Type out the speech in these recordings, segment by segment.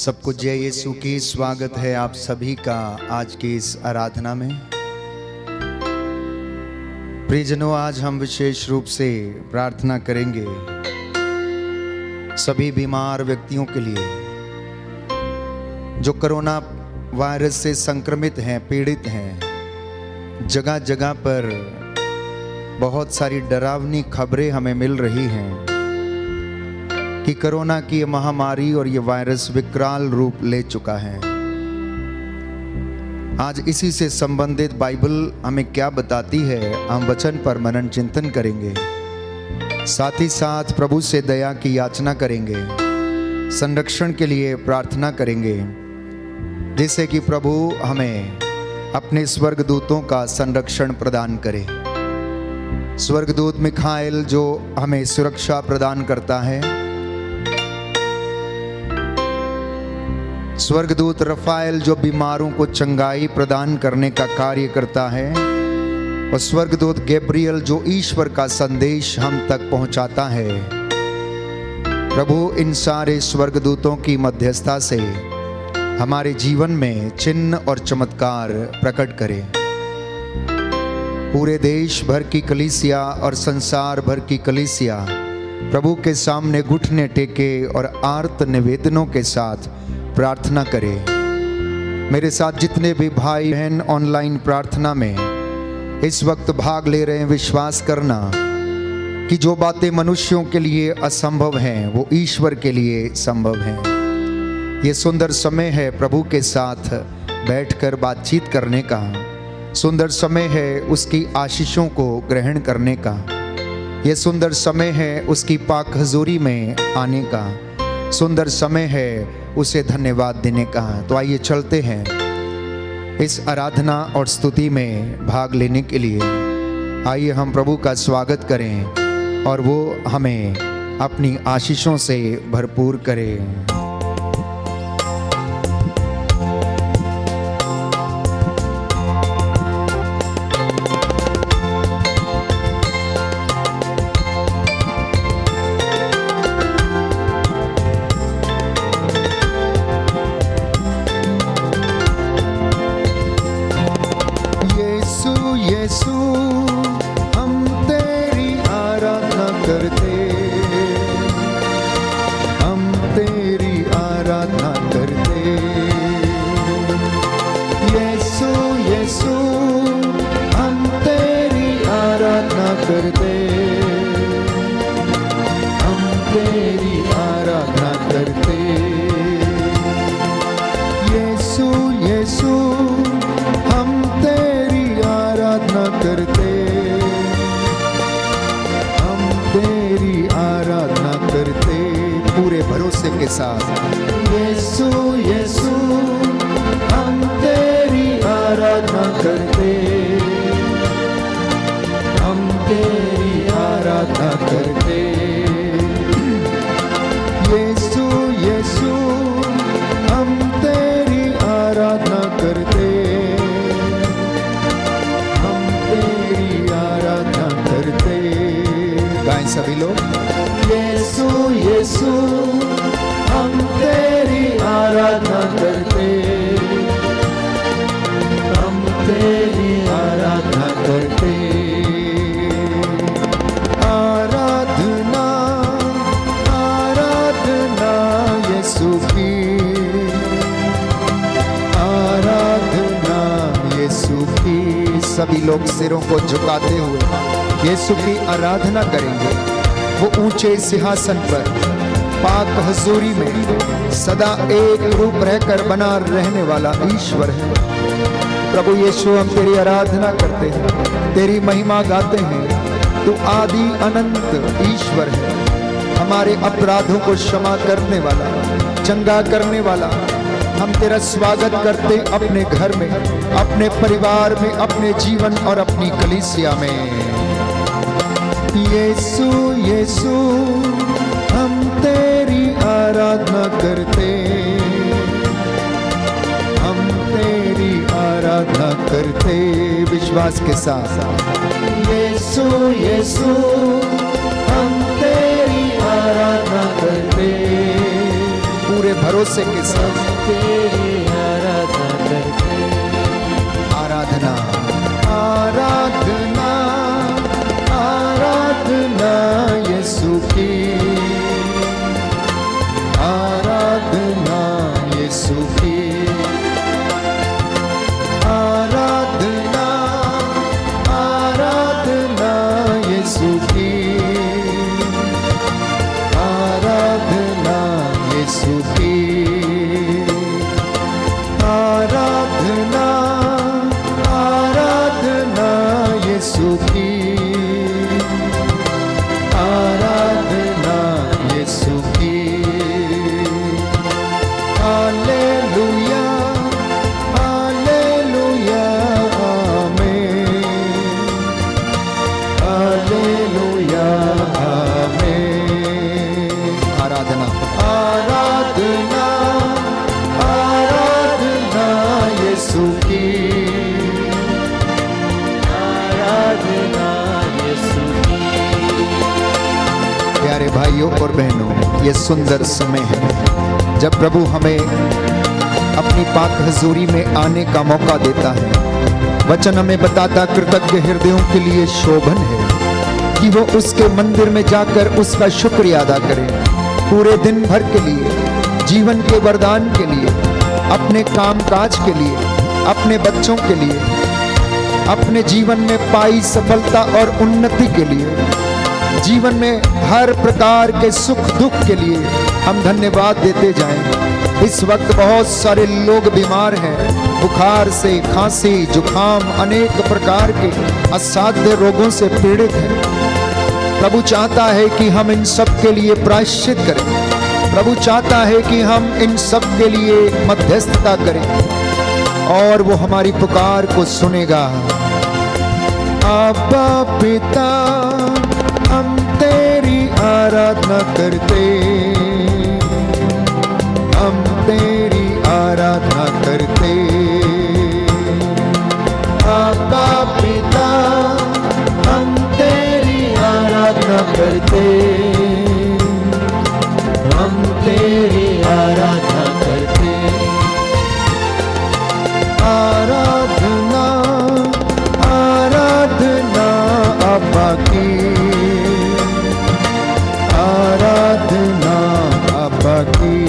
सबको जय यीशु की। स्वागत है आप सभी का आज की इस आराधना में। प्रियजनों, आज हम विशेष रूप से प्रार्थना करेंगे सभी बीमार व्यक्तियों के लिए जो कोरोना वायरस से संक्रमित हैं, पीड़ित हैं। जगह जगह पर बहुत सारी डरावनी खबरें हमें मिल रही हैं कि कोरोना की ये महामारी और ये वायरस विकराल रूप ले चुका है। आज इसी से संबंधित बाइबल हमें क्या बताती है, हम वचन पर मनन चिंतन करेंगे। साथ ही साथ प्रभु से दया की याचना करेंगे, संरक्षण के लिए प्रार्थना करेंगे, जिससे कि प्रभु हमें अपने स्वर्गदूतों का संरक्षण प्रदान करे। स्वर्गदूत मिखाएल जो हमें सुरक्षा प्रदान करता है, स्वर्गदूत रफाएल जो बीमारों को चंगाई प्रदान करने का कार्य करता है, और स्वर्गदूत गैब्रियल जो ईश्वर का संदेश हम तक पहुंचाता है। प्रभु इन सारे स्वर्गदूतों की मध्यस्थता से हमारे जीवन में चिन्ह और चमत्कार प्रकट करे। पूरे देश भर की कलीसिया और संसार भर की कलीसिया प्रभु के सामने घुटने टेके और आर्त निवेदनों के साथ प्रार्थना करें। मेरे साथ जितने भी भाई बहन ऑनलाइन प्रार्थना में इस वक्त भाग ले रहे हैं, विश्वास करना कि जो बातें मनुष्यों के लिए असंभव हैं वो ईश्वर के लिए संभव हैं। ये सुंदर समय है प्रभु के साथ बैठकर बातचीत करने का, सुंदर समय है उसकी आशीषों को ग्रहण करने का, ये सुंदर समय है उसकी पाक हजूरी में आने का, सुंदर समय है उसे धन्यवाद देने का। तो आइए चलते हैं इस आराधना और स्तुति में भाग लेने के लिए। आइए हम प्रभु का स्वागत करें और वो हमें अपनी आशीषों से भरपूर करें। के साथ यीशु यीशु हम तेरी आराधना करते, हम तेरी आराधना करते। यीशु यीशु हम तेरी आराधना करते, हम तेरी आराधना करते। गाएं सभी लोग। यीशु यीशु हम तेरी आराधना करते, हम तेरी आराधना करते। आराधना आराधना यीशु की, आराधना यीशु की। सभी लोग सिरों को झुकाते हुए यीशु की आराधना करेंगे। वो ऊंचे सिंहासन पर पाक हजूरी में सदा एक रूप रहकर बना रहने वाला ईश्वर है। प्रभु यीशु हम तेरी आराधना करते हैं, तेरी महिमा गाते हैं। तू आदि अनंत ईश्वर है, हमारे अपराधों को क्षमा करने वाला, चंगा करने वाला। हम तेरा स्वागत करते अपने घर में, अपने परिवार में, अपने जीवन और अपनी कलीसिया में। यीशु यीशु हम तेरी आराधना करते, हम तेरी आराधना करते। विश्वास के साथ यीशु यीशु हम तेरी आराधना करते। भरोसे के साथ तेरी आराधना करते। आराधना आराधना आराधना यीशु की, आराधना यीशु की, आराधना आराधना यीशु की, आराधना यीशु की, आराधना आराधना यीशु की, आराधना यीशु की। हालेलुया हालेलुया आमीन, हालेलुया आमीन। आराधना आराधना आराधना यीशु की, आराधना यीशु की। प्यारे भाइयों और बहनों, ये सुंदर समय है जब प्रभु हमें अपनी पाक हजूरी में आने का मौका देता है। वचन हमें बताता कृतज्ञ हृदयों के लिए शोभन है कि वो उसके मंदिर में जाकर उसका शुक्रिया अदा करें। पूरे दिन भर के लिए, जीवन के वरदान के लिए, अपने कामकाज के लिए, अपने बच्चों के लिए, अपने जीवन में पाई सफलता और उन्नति के लिए, जीवन में हर प्रकार के सुख दुख के लिए हम धन्यवाद देते जाएं। इस वक्त बहुत सारे लोग बीमार हैं, बुखार से, खांसी, जुखाम, अनेक प्रकार के असाध्य रोगों से पीड़ित हैं। प्रभु चाहता है कि हम इन सब के लिए प्रायश्चित करें। प्रभु चाहता है कि हम इन सब के लिए मध्यस्थता करें और वो हमारी पुकार को सुनेगा। आबा पिता हम तेरी आराधना करते, हम तेरी आराधना करते। आबा पिता हम तेरी आराधना करते, हम तेरी आराधना करते। आराधना आराधना आबा की, आराधना आबा की,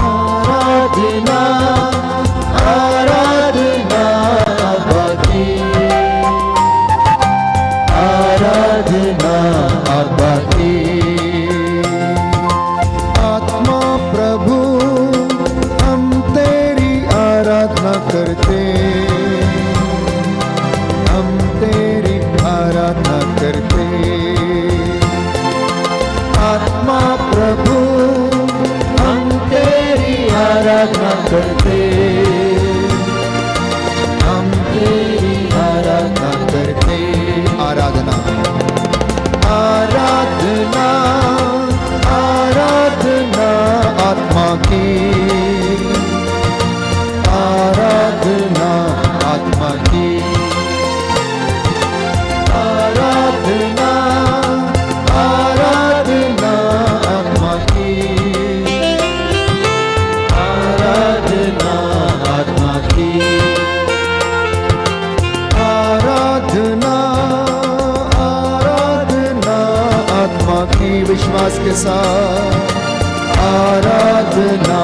आराधना आराधना आबा की, आराधना आबा की। आत्मा प्रभु हम तेरी आराधना करते, हम तेरी आराधना करते। आत्मा प्रभु हम तेरी आराधना करते, हम तेरी आराधना करते। आराधना आराधना आराधना आत्मा की, आराधना आत्मा की, आराधना आराधना आत्मा की, आराधना आत्मा की, आराधना आराधना आत्मा की। विश्वास के साथ आराधना,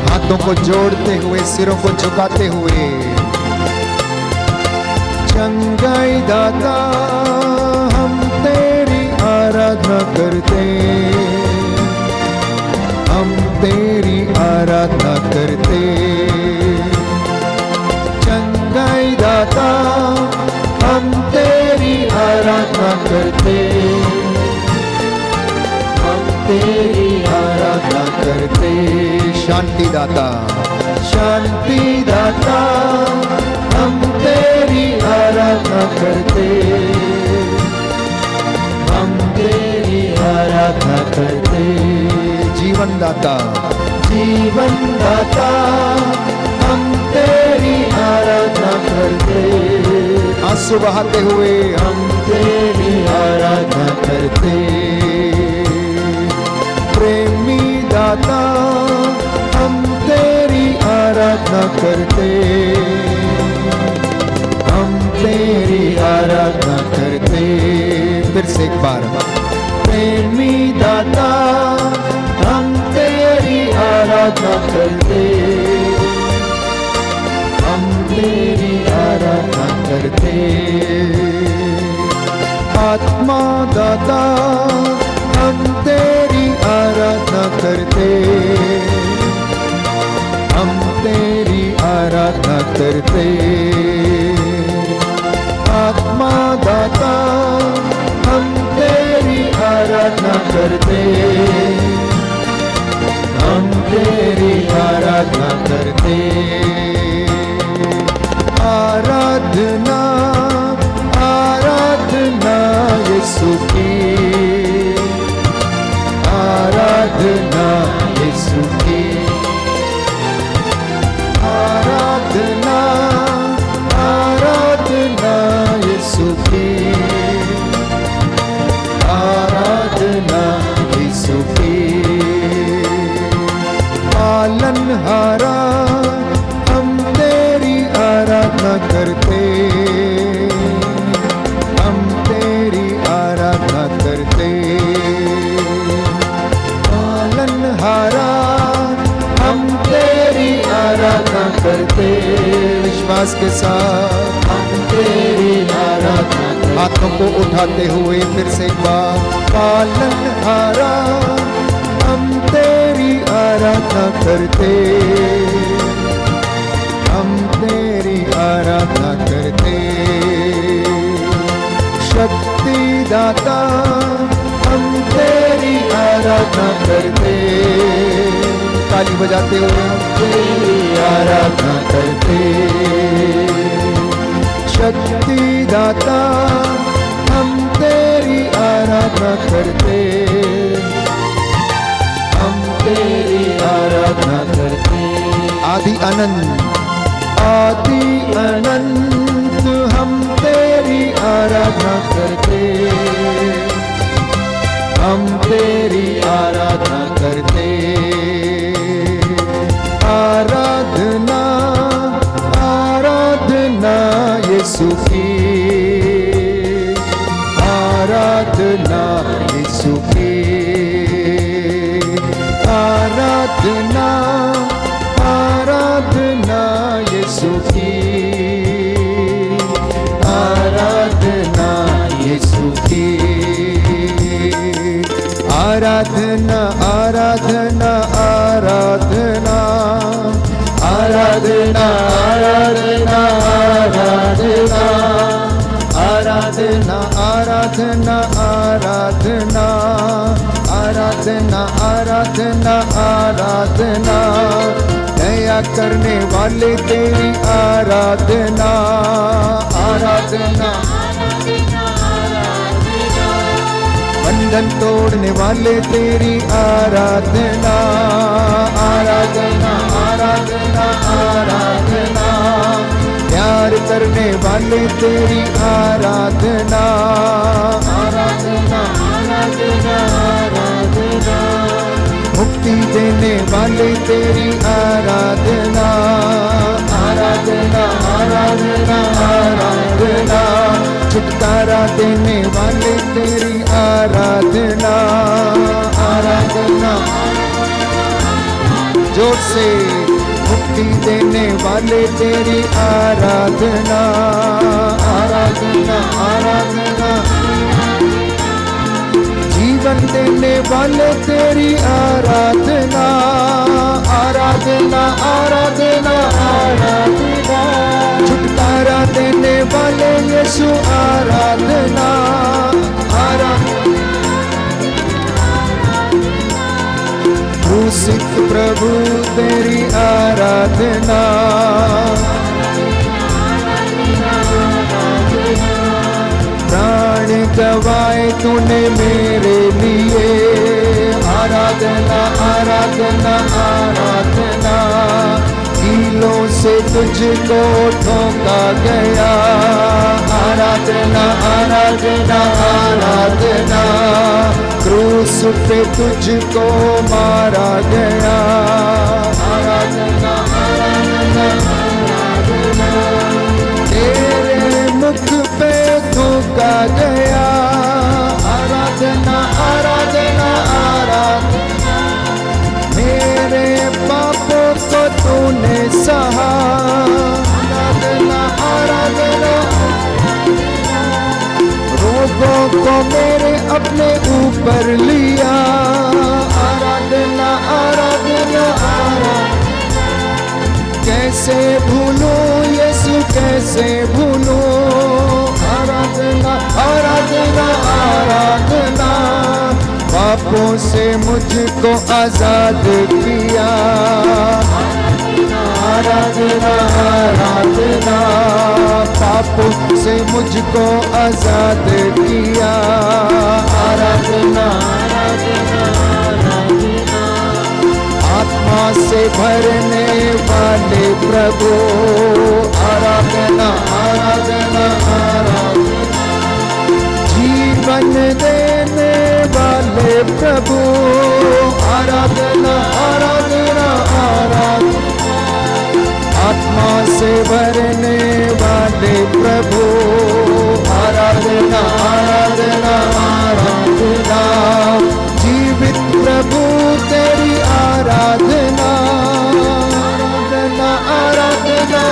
हाथों को जोड़ते हुए, सिरों को झुकाते हुए। चंगाई दाता हम तेरी आराधना करते, हम तेरी आराधना करते। चंगाई दाता हम तेरी आराधना करते, हम तेरी आराधना करते। शांति दाता, शांति दाता हम तेरी आराधना करते, हम तेरी आराधना करते। जीवन दाता, जीवन दाता हम तेरी आराधना करते, आंसू बहाते हुए हम तेरी आराधना करते। प्रेमी आराधना करते, हम तेरी आराधना करते। फिर से एक बार, प्रेमी दाता हम तेरी आराधना करते, हम तेरी आराधना करते। आत्मा दाता हम तेरी आराधना करते, हम तेरी आराधना करते। आत्मा दाता हम तेरी आराधना करते, हम तेरी आराधना करते। आराधना आराधना यीशु की, आराधना यीशु की, आराधना आराधना यीशु की, आराधना यीशु की। पालनहारा हम तेरी आराधना करते, हम तेरी आराधना करते। पालनहारा हम तेरी आराधना करते, विश्वास के साथ हम तेरी आराधना करते। हाथों को उठाते हुए फिर से एक बार, पालनहारा हम तेरी आराधना करते, हम तेरी आराधना करते। शक्ति दाता हम तेरी आराधना करते, ताली बजाते हुए हम तेरी आराधना करते। शक्ति दाता हम तेरी आराधना करते, हम तेरी आराधना करते। आदि अनंत आदि अनंत हम तेरी आराधना करते, हम तेरी आराधना करते। आराधना आराधना यीशु की, आराधना यीशु की, आराधना आराधना यीशु की, आराधना यीशु की। आराधना आराधना आराधना आराधना आराधना आराधना आराधना आराधना आराधना आराधना आराधना। दया करने वाले तेरी आराधना, आराधना। बंधन तोड़ने वाले तेरी आराधना, आराधना आराधना आराधना। प्यार करने वाले तेरी आराधना, आराधना आराधना आराधना। मुक्ति देने वाले तेरी आराधना, आराधना आराधना आराधना। छुटकारा देने वाले तेरी आराधना, आराधना। जोर से, मुक्ति देने वाले तेरी आराधना, आराधना आराधना। जीवन देने वाले तेरी आराधना, आराधना आराधना आराधना। छुटकारा देने वाले यीशु आराधना, आराधना। क्रूसित प्रभु तेरी आराधना, प्राण गवाए तूने मेरे लिए, आराधना आराधना आराधना। कीलों से तुझको ठोका गया, आराधना आराधना आराधना। क्रूस पे तुझको मारा गया, आराधना आराधना तेरे मुख पे थूका गया आराधना आराधना आराधना। मेरे पापों को तूने सहा आराधना आराधना। रोगों को मेरे अपने ऊपर लिया आराधना आराधना आराधना। कैसे भूलूं यीशु कैसे भूलूं आराधना आराधना आराधना। पापों से मुझको आजाद किया आराधना आराधना। पापों से मुझको आजाद किया आराधना आराधना आराधना। आत्मा से भरने वाले प्रभु आराधना आराधना आराधना। जीवन देने वाले प्रभु आराधना आराधना आराधना। आत्मा से भरने वाले प्रभु आराधना आराधना आराधना। जीवित प्रभु तेरी आराधना आराधना आराधना।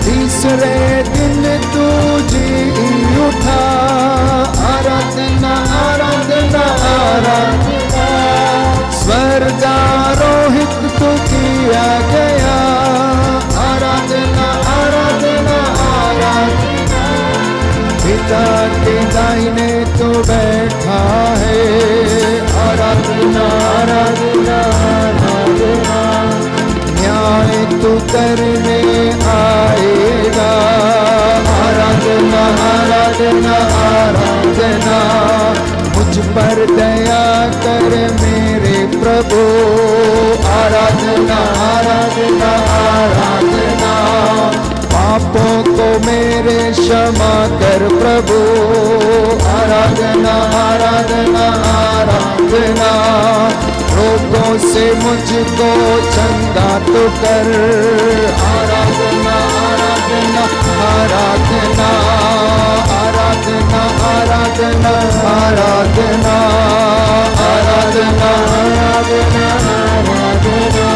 तीसरे दिन तू जी उठा आराधना आराधना आराधना। स्वर्गारोहित तू किया गया आराधना आराधना आराधना। पिता के दाहिने तू बैठा है आराधना आराधना आराधना। न्याय तू करने आएगा आराधना आराधना आराधना। मुझ पर दया कर मेरे प्रभु आराधना आराधना आराधना। पापों को मेरे क्षमा कर प्रभु आराधना आराधना आराधना। रोगों से मुझको चंगा तो कर आराधना आराधना आराधना आराधना आराधना आराधना आराधना आराधना आराधना।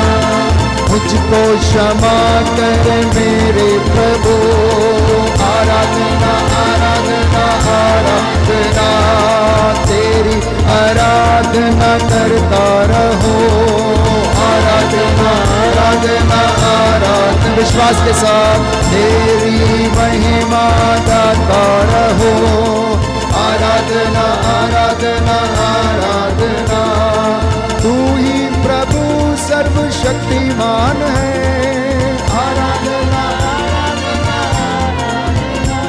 मुझको क्षमा कर मेरे प्रभु आराधना आराधना आराधना। तेरी आराधना करता रहो आराधना आराधना आराधना। विश्वास के साथ तेरी महिमा गाता रहो आराधना आराधना आराधना। तू ही प्रभु सर्वशक्तिमान है आराधना आराधना आराधना।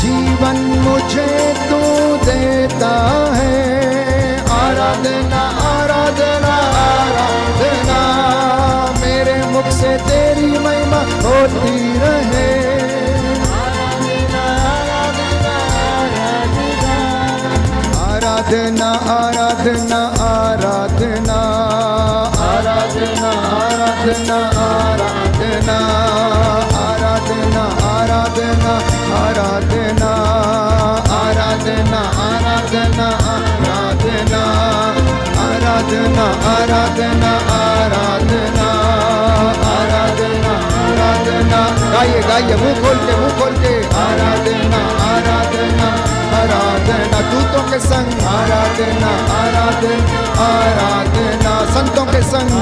जीवन मुझे तू देता है आराधना आराधना आराधना। मेरे मुख से तेरी महिमा होती रहे आराधना आराधना आराधना आराधना आराधना आराधना आराधना आराधना आराधना आराधना आराधना आराधना आराधना आराधना आराधना आराधना आराधना। गाइए गाइए मुंह खोल के आराधना आराधना आराधना। दूतों के संग आराधना आराधना आराधना। संतों के संग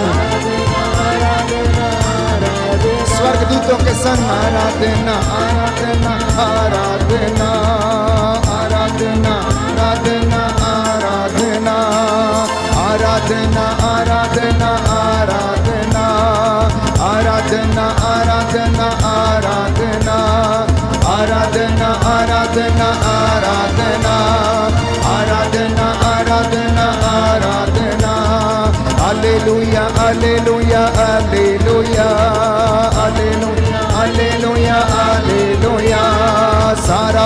स्वर्ग दूतों के संग आराधना आराधना आराधना आराधना आराधना आराधना आराधना आराधना आराधना आराधना आराधना आराधना आराधना आराधना आराधना आराधना आराधना आराधना। Hallelujah hallelujah hallelujah hallelujah hallelujah hallelujah. सारा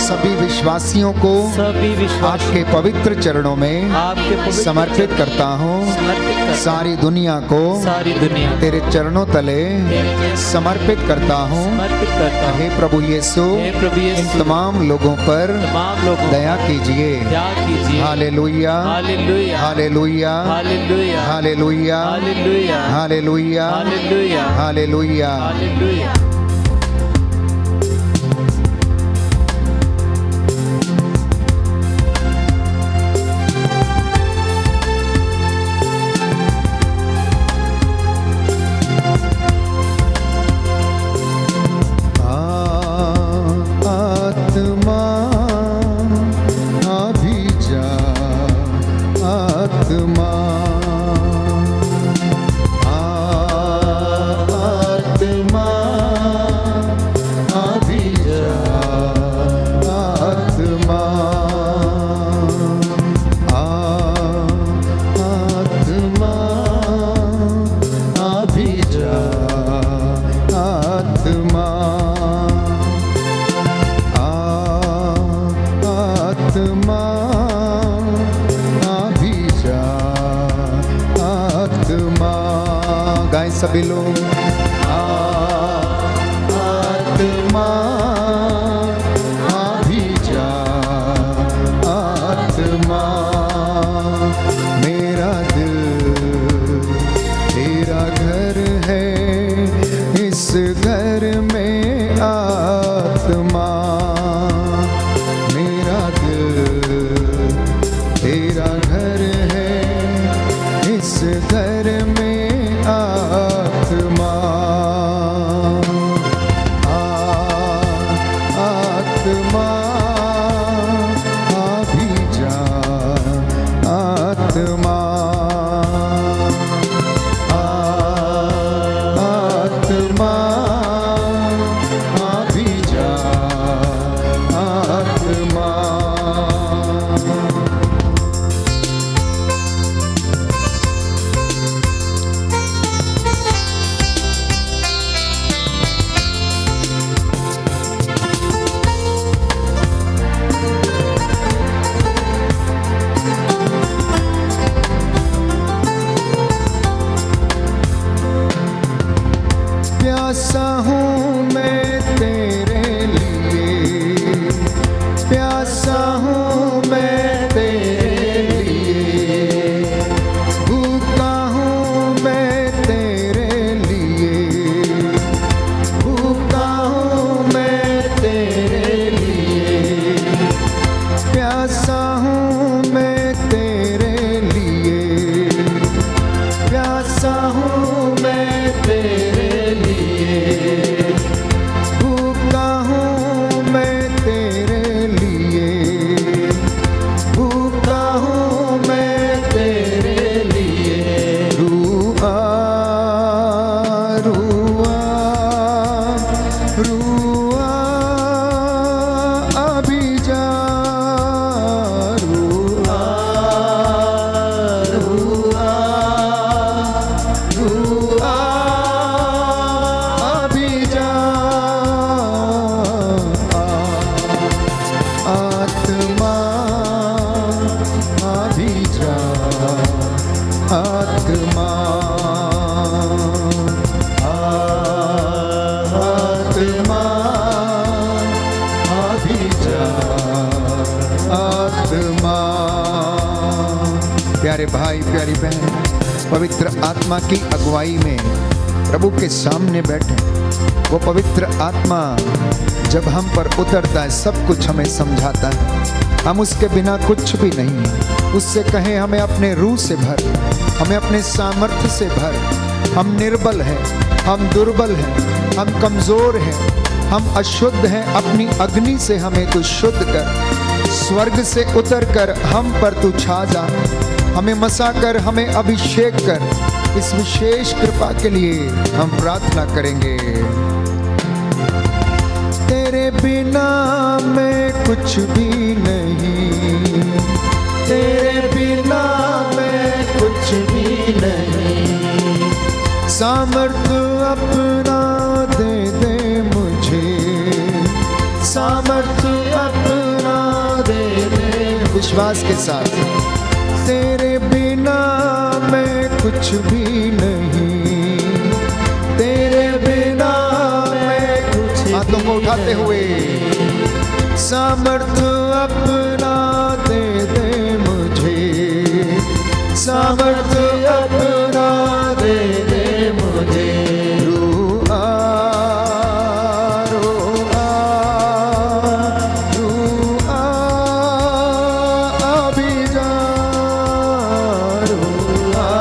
सभी विश्वासियों को सभी विश्वास आपके पवित्र चरणों में आपके पवित्र समर्पित करता हूँ। समर्पित करता सारी दुनिया को सारी दुनिया तेरे चरणों तले समर्पित करता हूँ। समर्पित करता हूँ। हे प्रभु यीशु, हे प्रभु इन यीशु, तमाम लोगों पर तमाम लोगों को दया कीजिए। दया कीजिए। Hallelujah, hallelujah, hallelujah, hallelujah, hallelujah, hallelujah, hallelujah, hallelujah, hallelujah. Hallelujah. आत्मा अभी जा, आत्मा आत्मा अभी जा, आत्मा आत्मा अभी जा, आत्मा आत्मा अभी जा, आत्मा। गाएं सभी लोग। आत्मा अभी जा, आत्मा। मेरा दिल तेरा घर है, इस घर में आत्मा। मेरा दिल तेरा घर है, इस घर में आत्मा। आत्मा अभी जा, आत्मा। आत्मा अभी जा, आत्मा। प्यासा हूँ मैं तेरे लिए, प्यासा हूँ मैं तेरे लिए, भूखा हूँ मैं तेरे लिए, भूखा हूँ मैं तेरे लिए, प्यासा हूँ मैं तेरे लिए, प्यासा हूँ मैं तेरे लिए, भूखा हूँ मैं तेरे लिए, भूखा हूँ मैं तेरे लिए। रुआ रुआ रुआ अभी जा, रुआ रुआ रुआ अभी जा। आत्मा अभी जा, आत्मा। आत्मा अभी जा, आत्मा। प्यारे भाई, प्यारी बहन, पवित्र आत्मा की अगुवाई में प्रभु के सामने बैठे। वो पवित्र आत्मा जब हम पर उतरता है, सब कुछ हमें समझाता है। हम उसके बिना कुछ भी नहीं हैं। उससे कहें हमें अपने रूह से भर, हमें अपने सामर्थ्य से भर। हम निर्बल हैं, हम दुर्बल हैं, हम कमज़ोर हैं, हम अशुद्ध हैं। अपनी अग्नि से हमें तू शुद्ध कर, स्वर्ग से उतर कर हम पर तू छा जा। हमें मसा कर, हमें अभिषेक कर। इस विशेष कृपा के लिए हम प्रार्थना करेंगे। तेरे बिना मैं कुछ भी नहीं, तेरे बिना मैं कुछ भी नहीं। सामर्थ्य अपना दे दे मुझे, सामर्थ्य अपना विश्वास के साथ। तेरे बिना मैं कुछ भी नहीं, तेरे बिना मैं कुछ भी। हाथों को उठाते हुए सामर्थ्य अपना दे दे मुझे, सामर्थ्य अपना दे दे मुझे। रूह आ, रूह आ, रूह आ, अभी जा। रूह आ,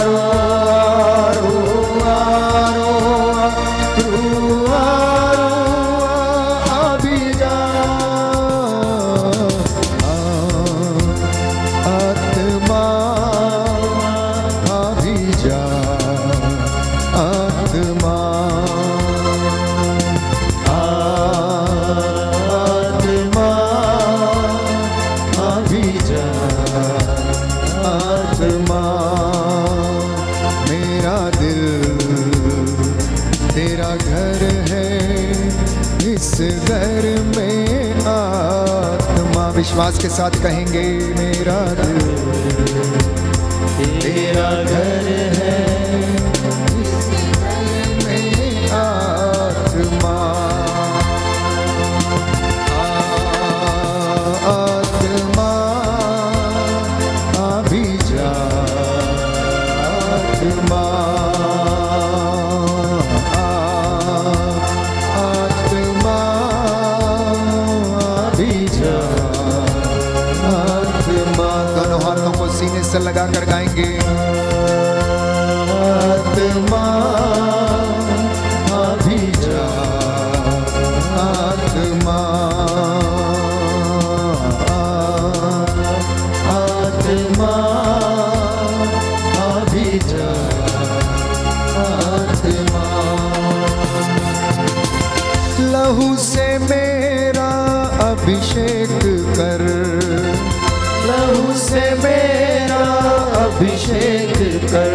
रूह आ, रूह आ, रूह आ, रूह आ, अभी जा। आत्मा अभी जा, आत्मा आत्मा अभी जा, आत्मा। मेरा दिल तेरा घर है, इस घर में आत्मा। विश्वास के साथ कहेंगे मेरा दिल तेरा घर है, इस घर में आत्मा। आत्मा अभी जा, आत्मा आत्मा अभी जा, आत्मा। दोनों हाथों को सीने से लगाकर गाएंगे। आत्मा अभी जा, आत्मा आत्मा अभी जा, आत्मा। लहू से मेरा अभिषेक कर, लहू से मेरा अभिषेक कर।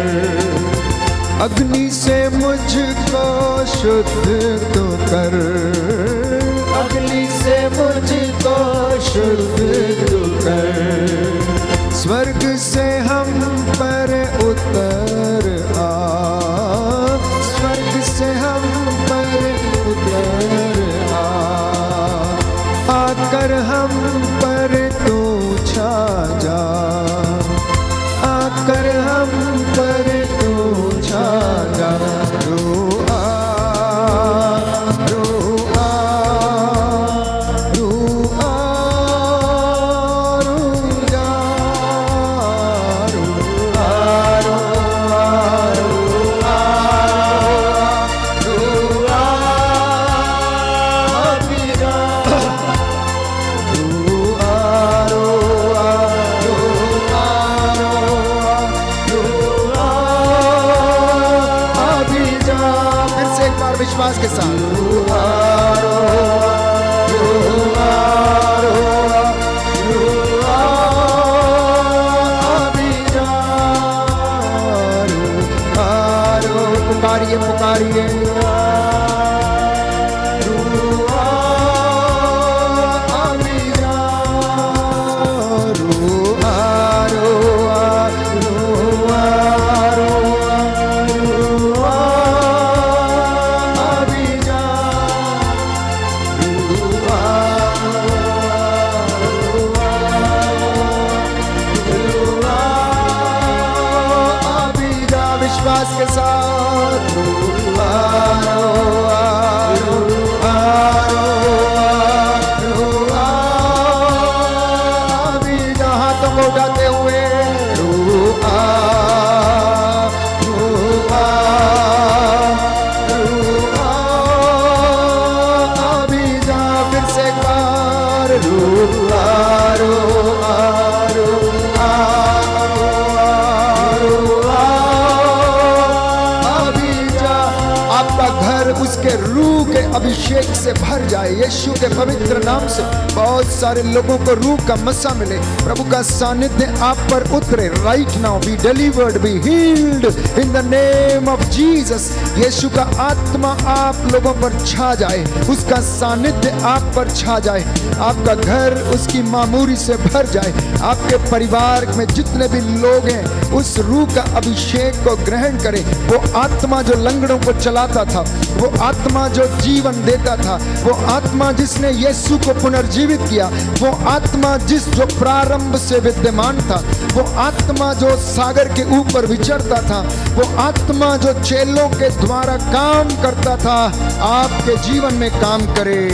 अग्नि से मुझको शुद्ध तो कर, अग्नि से मुझको शुद्ध तो कर। स्वर्ग से हम पर उतर आ, स्वर्ग से हम पर उतर आ। आकर हम पर तू छा जा, आकर हम पर तू छा जा। रूह आ, रूह आ, रूह आ, रूह जा। रूह आ, रूह आ, रूह आ, रूह आ, अभी जा। विश्वास के साथ पुकारिए पुकारिए। विश्वास के साथ हाथों को उठाते हुए अभी जा। फिर से एक बार आपका घर उसके रूह के अभिषेक से भर जाए। यीशु के पवित्र नाम से बहुत सारे लोगों को रूह का मसा मिले, प्रभु का सानिध्य आप पर उतरे। Right now be delivered, be healed in the name of Jesus. यीशु का आत्मा आप लोगों पर छा जाए, उसका सानिध्य आप पर छा जाए, आपका घर उसकी मामूरी से भर जाए। आपके परिवार में जितने भी लोग हैं उस रूह का अभिषेक को ग्रहण करें। वो आत्मा जो लंगड़ों को चलाता था, वो आत्मा जो जीवन देता था, वो आत्मा जिसने यीशु को पुनर्जीवित किया, वो आत्मा जो प्रारंभ से विद्यमान था, वो आत्मा जो सागर के ऊपर विचरता था, वो आत्मा जो चेलों के द्वारा काम करता था, आपके जीवन में काम करे।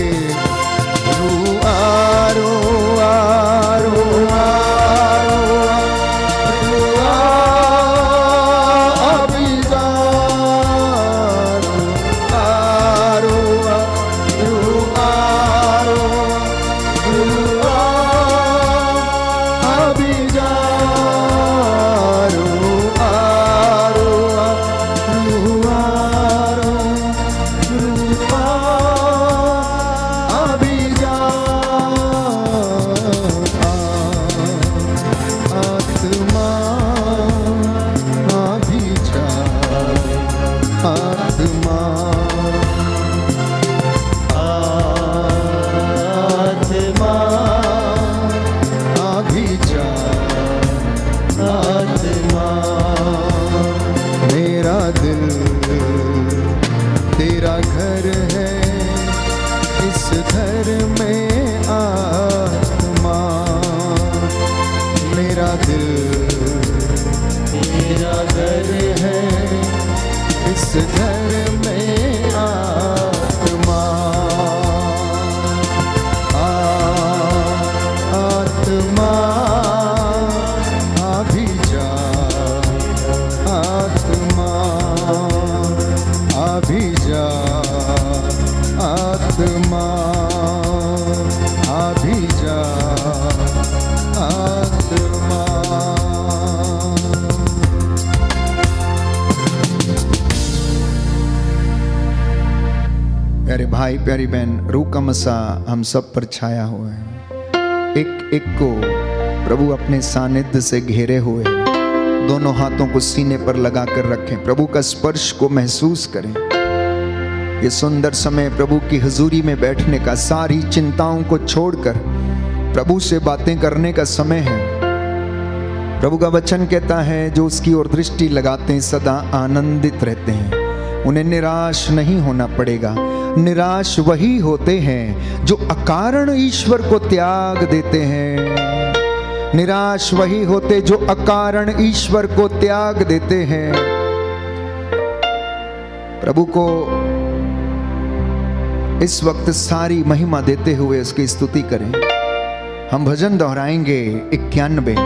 प्यारे भाई प्यारी बहन, रूह का मसा हम सब पर छाया हुआ है। एक एक को प्रभु अपने सानिध्य से घेरे हुए हैं। दोनों हाथों को सीने पर लगा कर रखें, प्रभु का स्पर्श को महसूस करें। ये सुंदर समय प्रभु की हुजूरी में बैठने का, सारी चिंताओं को छोड़कर प्रभु से बातें करने का समय है। प्रभु का वचन कहता है, जो उसकी ओर दृष्टि लगाते हैं सदा आनंदित रहते हैं, उन्हें निराश नहीं होना पड़ेगा। निराश वही होते हैं जो अकारण ईश्वर को त्याग देते हैं। निराश वही होते जो अकारण ईश्वर को त्याग देते हैं। प्रभु को इस वक्त सारी महिमा देते हुए उसकी स्तुति करें। हम भजन दोहराएंगे 91।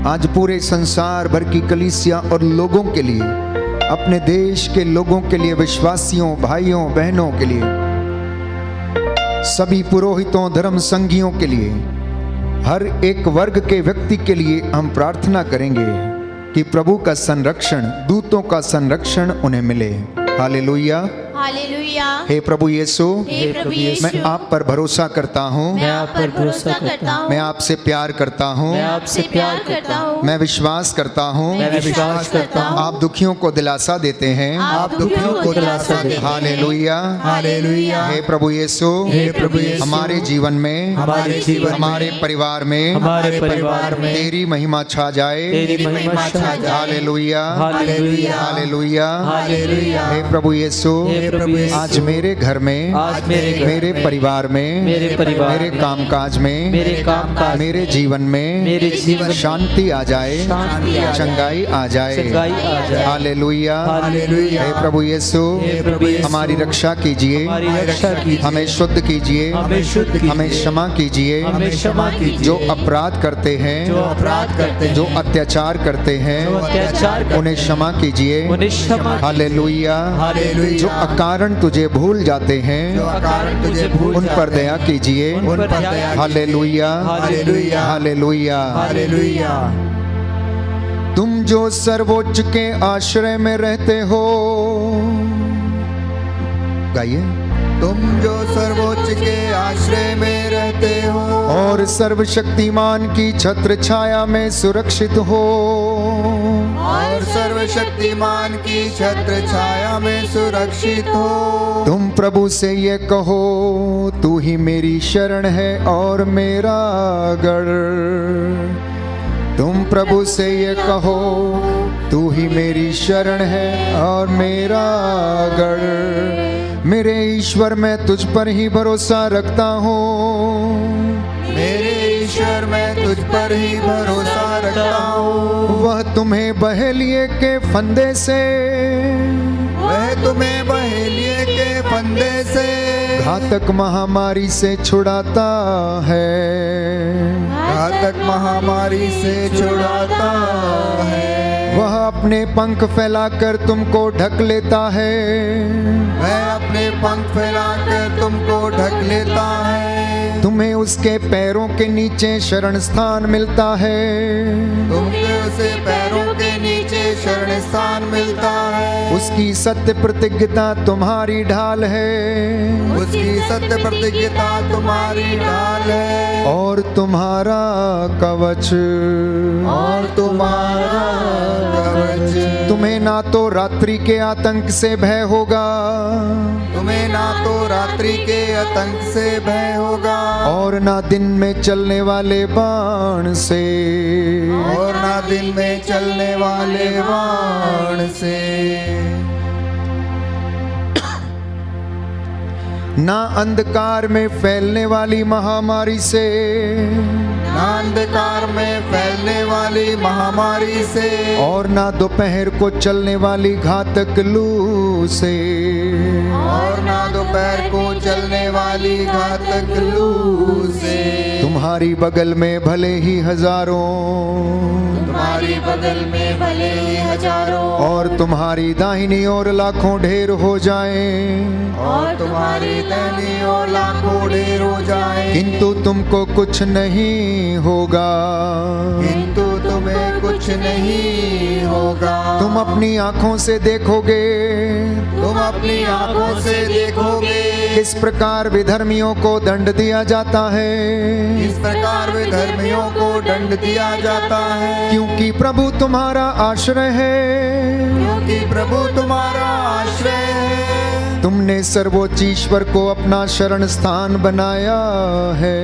आज पूरे संसार भर की कलीसिया और लोगों के लिए, अपने देश के लोगों के लिए, विश्वासियों भाइयों बहनों के लिए, सभी पुरोहितों धर्म संघियों के लिए, हर एक वर्ग के व्यक्ति के लिए हम प्रार्थना करेंगे कि प्रभु का संरक्षण, दूतों का संरक्षण उन्हें मिले। Hallelujah hallelujah. हे प्रभु यीशु, हे प्रभु यीशु, मैं आप पर भरोसा करता हूँ, मैं आप पर भरोसा करता हूँ, मैं आपसे प्यार करता हूँ, मैं आपसे प्यार करता हूँ, मैं विश्वास करता हूँ, मैं विश्वास करता हूँ, आप दुखियों को दिलासा देते हैं, आप दुखियों को दिलासा देते हैं। Hallelujah hallelujah. हे प्रभु यीशु, हे प्रभु यीशु, हमारे जीवन में, हमारे परिवार में, हमारे परिवार में तेरी महिमा छा जाए, तेरी महिमा छा जाए। Hallelujah hallelujah. Hallelujah hallelujah. हे प्रभु यीशु, हे प्रभु यीशु, आज मेरे घर में, आज मेरे घर मेरे में, परिवार में, मेरे परिवार मेरे में, कामकाज में, मेरे कामकाज, मेरे जीवन में, मेरे जीवन में शांति आ जाए, शांति आ जाए, चंगाई आ जाए। चंगाई आ जाए। Hallelujah hallelujah. हे प्रभु यीशु, हे प्रभु यीशु, हमारी रक्षा कीजिए, हमारी रक्षा कीजिए, हमें शुद्ध कीजिए, हमें शुद्ध कीजिए, हमें क्षमा कीजिए, हमें क्षमा कीजिए। जो अपराध करते हैं, जो अपराध करते हैं, जो अत्याचार करते हैं, जो अत्याचार करते उन्हें क्षमा कीजिए। उन्हें क्षमा कीजिए। हालेलुया। हालेलुया। जो अकारण तुझे भूल जाते हैं, जो अकारण तुझे भूल उन पर जाते दया हैं, कीजिए। उन पर दया कीजिए। Hallelujah hallelujah. हालेलुया। हालेलुया। तुम जो सर्वोच्च के आश्रय में रहते हो, गाइए तुम जो सर्वोच्च के आश्रय में रहते हो और सर्वशक्तिमान की छत्र छाया में सुरक्षित हो। और सर्वशक्तिमान की छत्र छाया में सुरक्षित हो। तुम प्रभु से ये कहो, तू ही मेरी शरण है और मेरा गढ़। तुम प्रभु से ये कहो, तू ही मेरी शरण है और मेरा गढ़। मेरे ईश्वर मैं तुझ पर ही भरोसा रखता हूँ। मेरे ईश्वर मैं तुझ पर ही भरोसा रखता हूँ। वह तुम्हें बहेलिए के फंदे से, वह तुम्हें बहेलिए के फंदे से, घातक महामारी से छुड़ाता है। घातक महामारी से छुड़ाता है। वह अपने पंख फैलाकर तुमको ढक लेता है। वह अपने पंख फैलाकर तुमको ढक लेता है। तुम्हें उसके पैरों के नीचे शरण स्थान मिलता है। तुमको उसे पैरों के नीचे शरण स्थान मिलता है। उसकी सत्य प्रतिज्ञता तुम्हारी ढाल है। उसकी सत्य प्रतिज्ञता तुम्हारी ढाल है। और तुम्हारा कवच, और तुम्हारा कवच। तुम्हें ना तो रात्रि के आतंक से भय होगा, तुम्हें ना तो रात्रि के आतंक से भय होगा, और ना दिन में चलने वाले बाण से, और ना दिन में चलने वाले बाण से, ना अंधकार में फैलने वाली महामारी से, ना अंधकार में फैलने वाली महामारी से, और ना दोपहर को चलने वाली घातक लू से, और ना दोपहर को चलने वाली घातक लू से। तुम्हारी बगल में भले ही हजारों, तुम्हारी बगल में भले ही हजारों, और तुम्हारी दाहिनी ओर लाखों ढेर हो जाएं, और तुम्हारी दाहिनी ओर लाखों ढेर हो जाएं, किंतु तुमको कुछ नहीं होगा। किंतु तुम्हें कुछ नहीं होगा। तुम अपनी आंखों से देखोगे, तुम अपनी आंखों से देखोगे किस प्रकार विधर्मियों को दंड दिया जाता है, इस प्रकार विधर्मियों को दंड दिया जाता है। क्योंकि प्रभु तुम्हारा आश्रय है। क्योंकि प्रभु तुम्हारा आश्रय है। तुमने सर्वोच्च ईश्वर को अपना शरण स्थान बनाया है।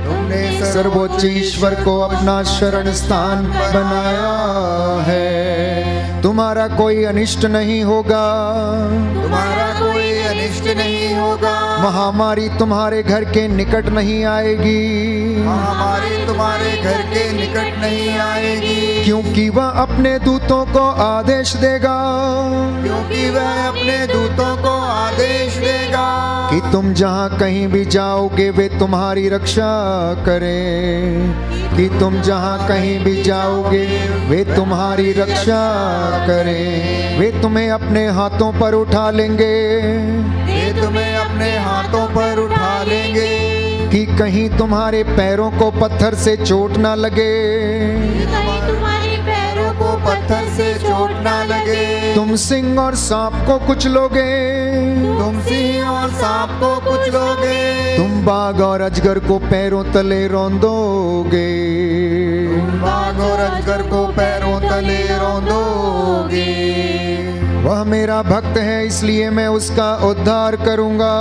तुमने सर्वोच्च ईश्वर को अपना शरण स्थान बनाया है। तुम्हारा कोई अनिष्ट नहीं होगा, तुम्हारा कोई अनिष्ट नहीं होगा। महामारी तुम्हारे घर के निकट नहीं आएगी, महामारी तुम्हारे घर के निकट नहीं आएगी। क्योंकि वह अपने दूतों को आदेश देगा, क्योंकि वह अपने दूतों को आदेश देगा कि तुम जहाँ कहीं भी जाओगे वे तुम्हारी रक्षा करें। कि तुम जहाँ कहीं भी जाओगे वे तुम्हारी रक्षा करें। वे तुम्हें अपने हाथों पर उठा लेंगे, वे तुम्हें अपने हाथों पर उठा लेंगे, कि कहीं तुम्हारे पैरों को पत्थर से चोट ना लगे। कहीं तुम्हारे पैरों को पत्थर से चोट ना लगे। तुम सिंह और सांप को कुचलोगे, तुम सिंह और सांप को कुचलोगे। तुम बाघ और अजगर को पैरों तले रौंदोगे। तुम बाघ और अजगर को पैरों तले रौंदोगे। वह मेरा भक्त है इसलिए मैं उसका उद्धार करूंगा।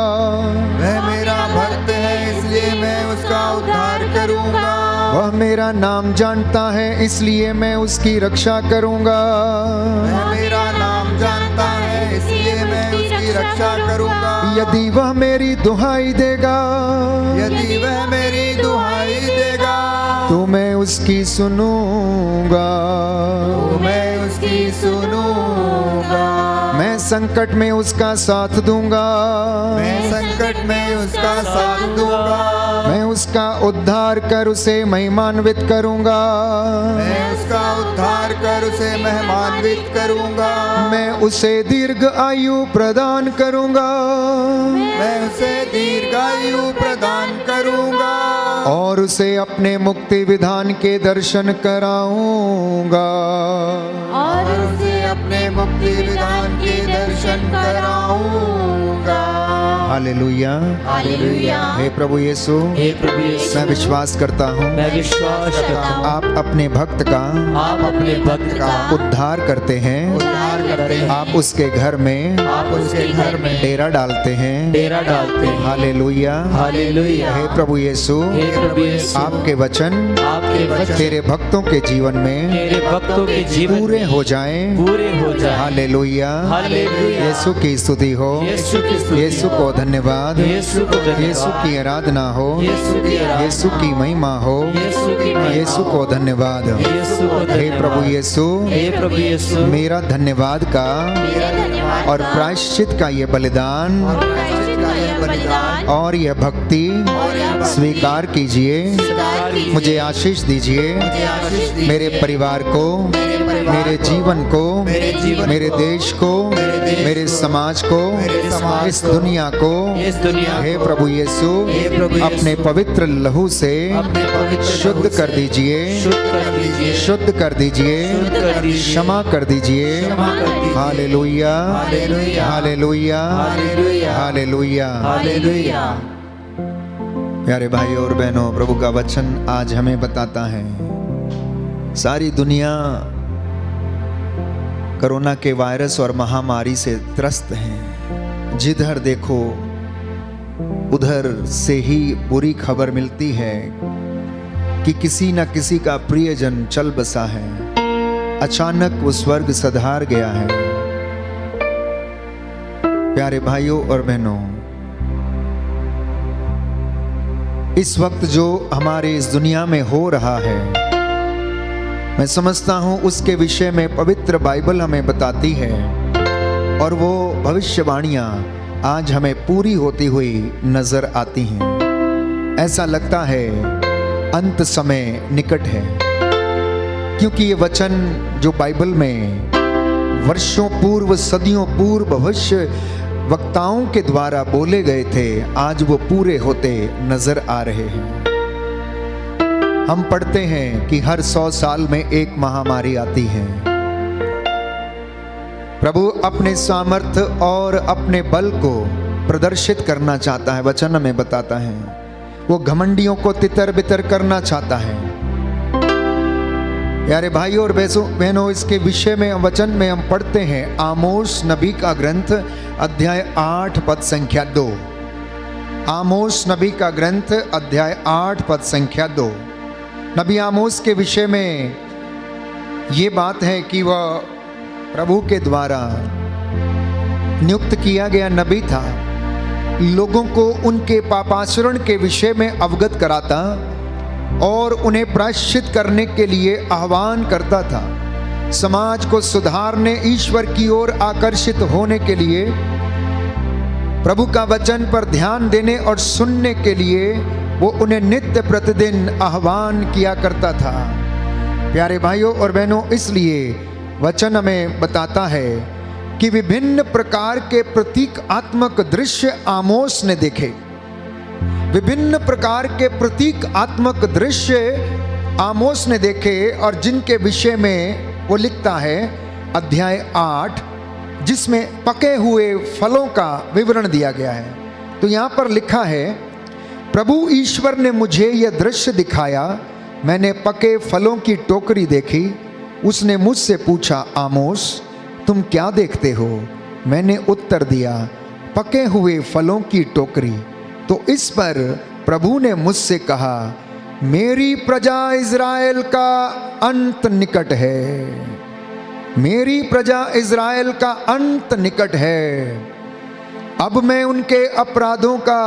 वह मेरा भक्त है इसलिए मैं उसका उद्धार करूंगा। वह मेरा नाम जानता है इसलिए मैं उसकी रक्षा करूंगा। वह मेरा नाम जानता है इसलिए मैं उसकी रक्षा करूंगा। यदि वह मेरी दुहाई देगा, यदि वह मेरी दुहाई देगा, तो मैं उसकी सुनूंगा। तो मैं उसकी सुनूंगा। मैं संकट में उसका साथ दूंगा। मैं संकट में उसका साथ दूंगा। मैं उसका उद्धार कर उसे महिमान्वित करूंगा। मैं उसका उद्धार कर उसे महिमान्वित करूंगा। मैं उसे दीर्घ आयु प्रदान करूंगा। मैं उसे दीर्घायु प्रदान करूंगा। और उसे अपने मुक्ति विधान के दर्शन कराऊंगा। और उसे अपने मुक्ति विधान के दर्शन कराऊंगा। हालेलुया। हालेलुया। हे प्रभु यीशु, हे प्रभु यीशु, मैं विश्वास करता हूँ मैं विश्वास करता हूँ आप अपने भक्त का आप अपने भक्त का उद्धार करते हैं, उद्धार करते हैं। आप उसके घर में आप उसके घर में डेरा डालते हैं। डेरा डालते हैं। हालेलुया। हालेलुया। हे प्रभु यीशु, हे प्रभु यीशु, आपके वचन आपके वचन तेरे भक्तों के जीवन में तेरे भक्तों के जीवन पूरे में हो जाएं। पूरे हो जाए। हालेलुया। हालेलुया। यीशु की स्तुति हो, यीशु की स्तुति यीशु हो। को धन्यवाद, यीशु को धन्यवाद। यीशु की आराधना हो, यीशु की आराधना यीशु की महिमा हो, यीशु की महिमा यीशु को धन्यवाद। यीशु को हे धन्यवाद। प्रभु यीशु, हे प्रभु यीशु, मेरा धन्यवाद का और प्रायश्चित का ये बलिदान और यह भक्ति स्वीकार कीजिए। मुझे आशीष दीजिए, मेरे परिवार को, मेरे जीवन को, मेरे देश को, मेरे समाज को, इस दुनिया को, हे प्रभु यीशु, अपने पवित्र लहू से शुद्ध कर दीजिए, शुद्ध कर दीजिए, क्षमा कर दीजिए। Hallelujah, hallelujah, hallelujah. हालेलुया। प्यारे भाई और बहनों, प्रभु का वचन आज हमें बताता है सारी दुनिया कोरोना के वायरस और महामारी से त्रस्त है। जिधर देखो उधर से ही बुरी खबर मिलती है कि किसी न किसी का प्रियजन चल बसा है, अचानक वो स्वर्ग सधार गया है। प्यारे भाइयों और बहनों, इस वक्त जो हमारे इस दुनिया में हो रहा है, मैं समझता हूं उसके विषय में पवित्र बाइबल हमें बताती है और वो भविष्यवाणियां आज हमें पूरी होती हुई नजर आती हैं। ऐसा लगता है अंत समय निकट है, क्योंकि ये वचन जो बाइबल में वर्षों पूर्व, सदियों पूर्व भविष्य वक्ताओं के द्वारा बोले गए थे, आज वो पूरे होते नजर आ रहे हैं। हम पढ़ते हैं कि हर 100 साल में एक महामारी आती है। प्रभु अपने सामर्थ्य और अपने बल को प्रदर्शित करना चाहता है। वचन में बताता है वो घमंडियों को तितर बितर करना चाहता है। प्यारे भाइयों और बहनों, इसके विषय में वचन में हम पढ़ते हैं आमोस नबी का ग्रंथ अध्याय 8 पद संख्या 2। आमोस नबी का ग्रंथ अध्याय 8 पद संख्या 2। नबी आमोस के विषय में ये बात है कि वह प्रभु के द्वारा नियुक्त किया गया नबी था। लोगों को उनके पापाचरण के विषय में अवगत कराता और उन्हें प्रायश्चित करने के लिए आह्वान करता था। समाज को सुधारने, ईश्वर की ओर आकर्षित होने के लिए, प्रभु का वचन पर ध्यान देने और सुनने के लिए वो उन्हें नित्य प्रतिदिन आह्वान किया करता था। प्यारे भाइयों और बहनों, इसलिए वचन हमें बताता है कि विभिन्न प्रकार के प्रतीकात्मक दृश्य आमोस ने देखे। विभिन्न प्रकार के प्रतीकात्मक दृश्य आमोस ने देखे और जिनके विषय में वो लिखता है अध्याय 8, जिसमें पके हुए फलों का विवरण दिया गया है। तो यहाँ पर लिखा है, प्रभु ईश्वर ने मुझे यह दृश्य दिखाया, मैंने पके फलों की टोकरी देखी। उसने मुझसे पूछा, आमोस तुम क्या देखते हो? मैंने उत्तर दिया, पके हुए फलों की टोकरी। तो इस पर प्रभु ने मुझसे कहा, मेरी प्रजा इज़राइल का अंत निकट है। मेरी प्रजा इज़राइल का अंत निकट है। अब मैं उनके अपराधों का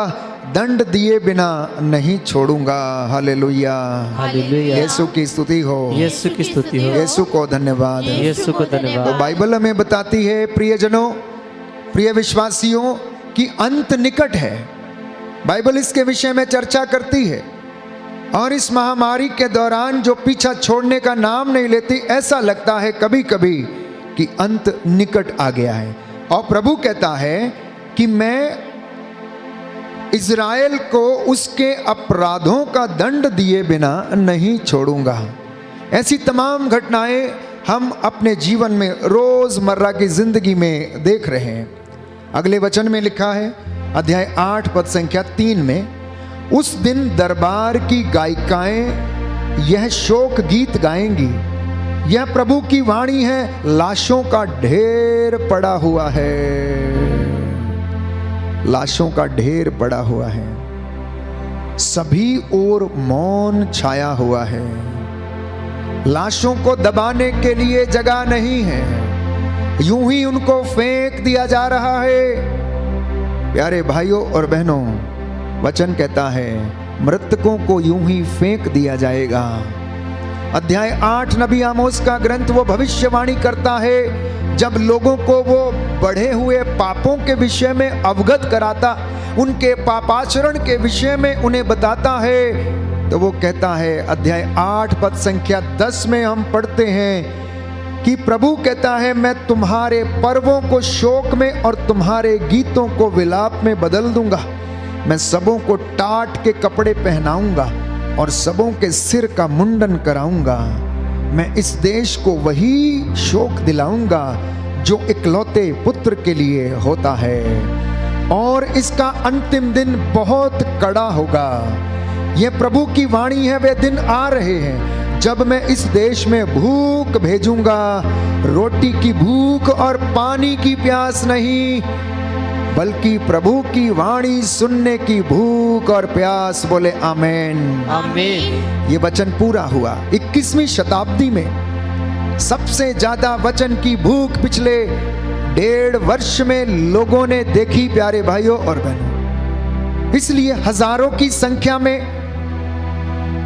दंड दिए बिना नहीं छोड़ूंगा। Hallelujah, hallelujah. यीशु की स्तुति हो, यीशु की स्तुति हो, यीशु को धन्यवाद। यीशु को धन्यवाद। तो बाइबल हमें बताती है प्रियजनों, प्रिय विश्वासियों, कि अंत निकट है। बाइबल इसके विषय में चर्चा करती है और इस महामारी के दौरान जो पीछा छोड़ने का नाम नहीं लेती, ऐसा लगता है कभी कभी कि अंत निकट आ गया है। और प्रभु कहता है कि मैं इज़राइल को उसके अपराधों का दंड दिए बिना नहीं छोड़ूंगा। ऐसी तमाम घटनाएं हम अपने जीवन में रोजमर्रा की जिंदगी में देख रहे हैं। अगले वचन में लिखा है अध्याय 8 पद संख्या 3 में, उस दिन दरबार की गायिकाएं यह शोक गीत गाएंगी, यह प्रभु की वाणी है, लाशों का ढेर पड़ा हुआ है, लाशों का ढेर पड़ा हुआ है, सभी ओर मौन छाया हुआ है, लाशों को दबाने के लिए जगह नहीं है, यूं ही उनको फेंक दिया जा रहा है। प्यारे भाइयों और बहनों, वचन कहता है मृतकों को यूं ही फेंक दिया जाएगा। अध्याय 8 नबी आमोस का ग्रंथ वो भविष्यवाणी करता है, जब लोगों को वो बढ़े हुए पापों के विषय में अवगत कराता, उनके पापाचरण के विषय में उन्हें बताता है, तो वो कहता है अध्याय 8 पद संख्या 10 में हम पढ़ते हैं कि प्रभु कहता है, मैं तुम्हारे पर्वों को शोक में और तुम्हारे गीतों को विलाप में बदल दूंगा। मैं सबों को टाट के कपड़े पहनाऊंगा और सबों के सिर का मुंडन कराऊंगा। मैं इस देश को वही शोक दिलाऊंगा जो इकलौते पुत्र के लिए होता है, और इसका अंतिम दिन बहुत कड़ा होगा। यह प्रभु की वाणी है, वे दिन आ रहे हैं जब मैं इस देश में भूख भेजूंगा, रोटी की भूख और पानी की प्यास नहीं, बल्कि प्रभु की वाणी सुनने की भूख और प्यास। बोले आमेन, आमीन। ये वचन पूरा हुआ। 21वीं शताब्दी में सबसे ज्यादा वचन की भूख पिछले 1.5 वर्ष में लोगों ने देखी, प्यारे भाइयों और बहनों। इसलिए हजारों की संख्या में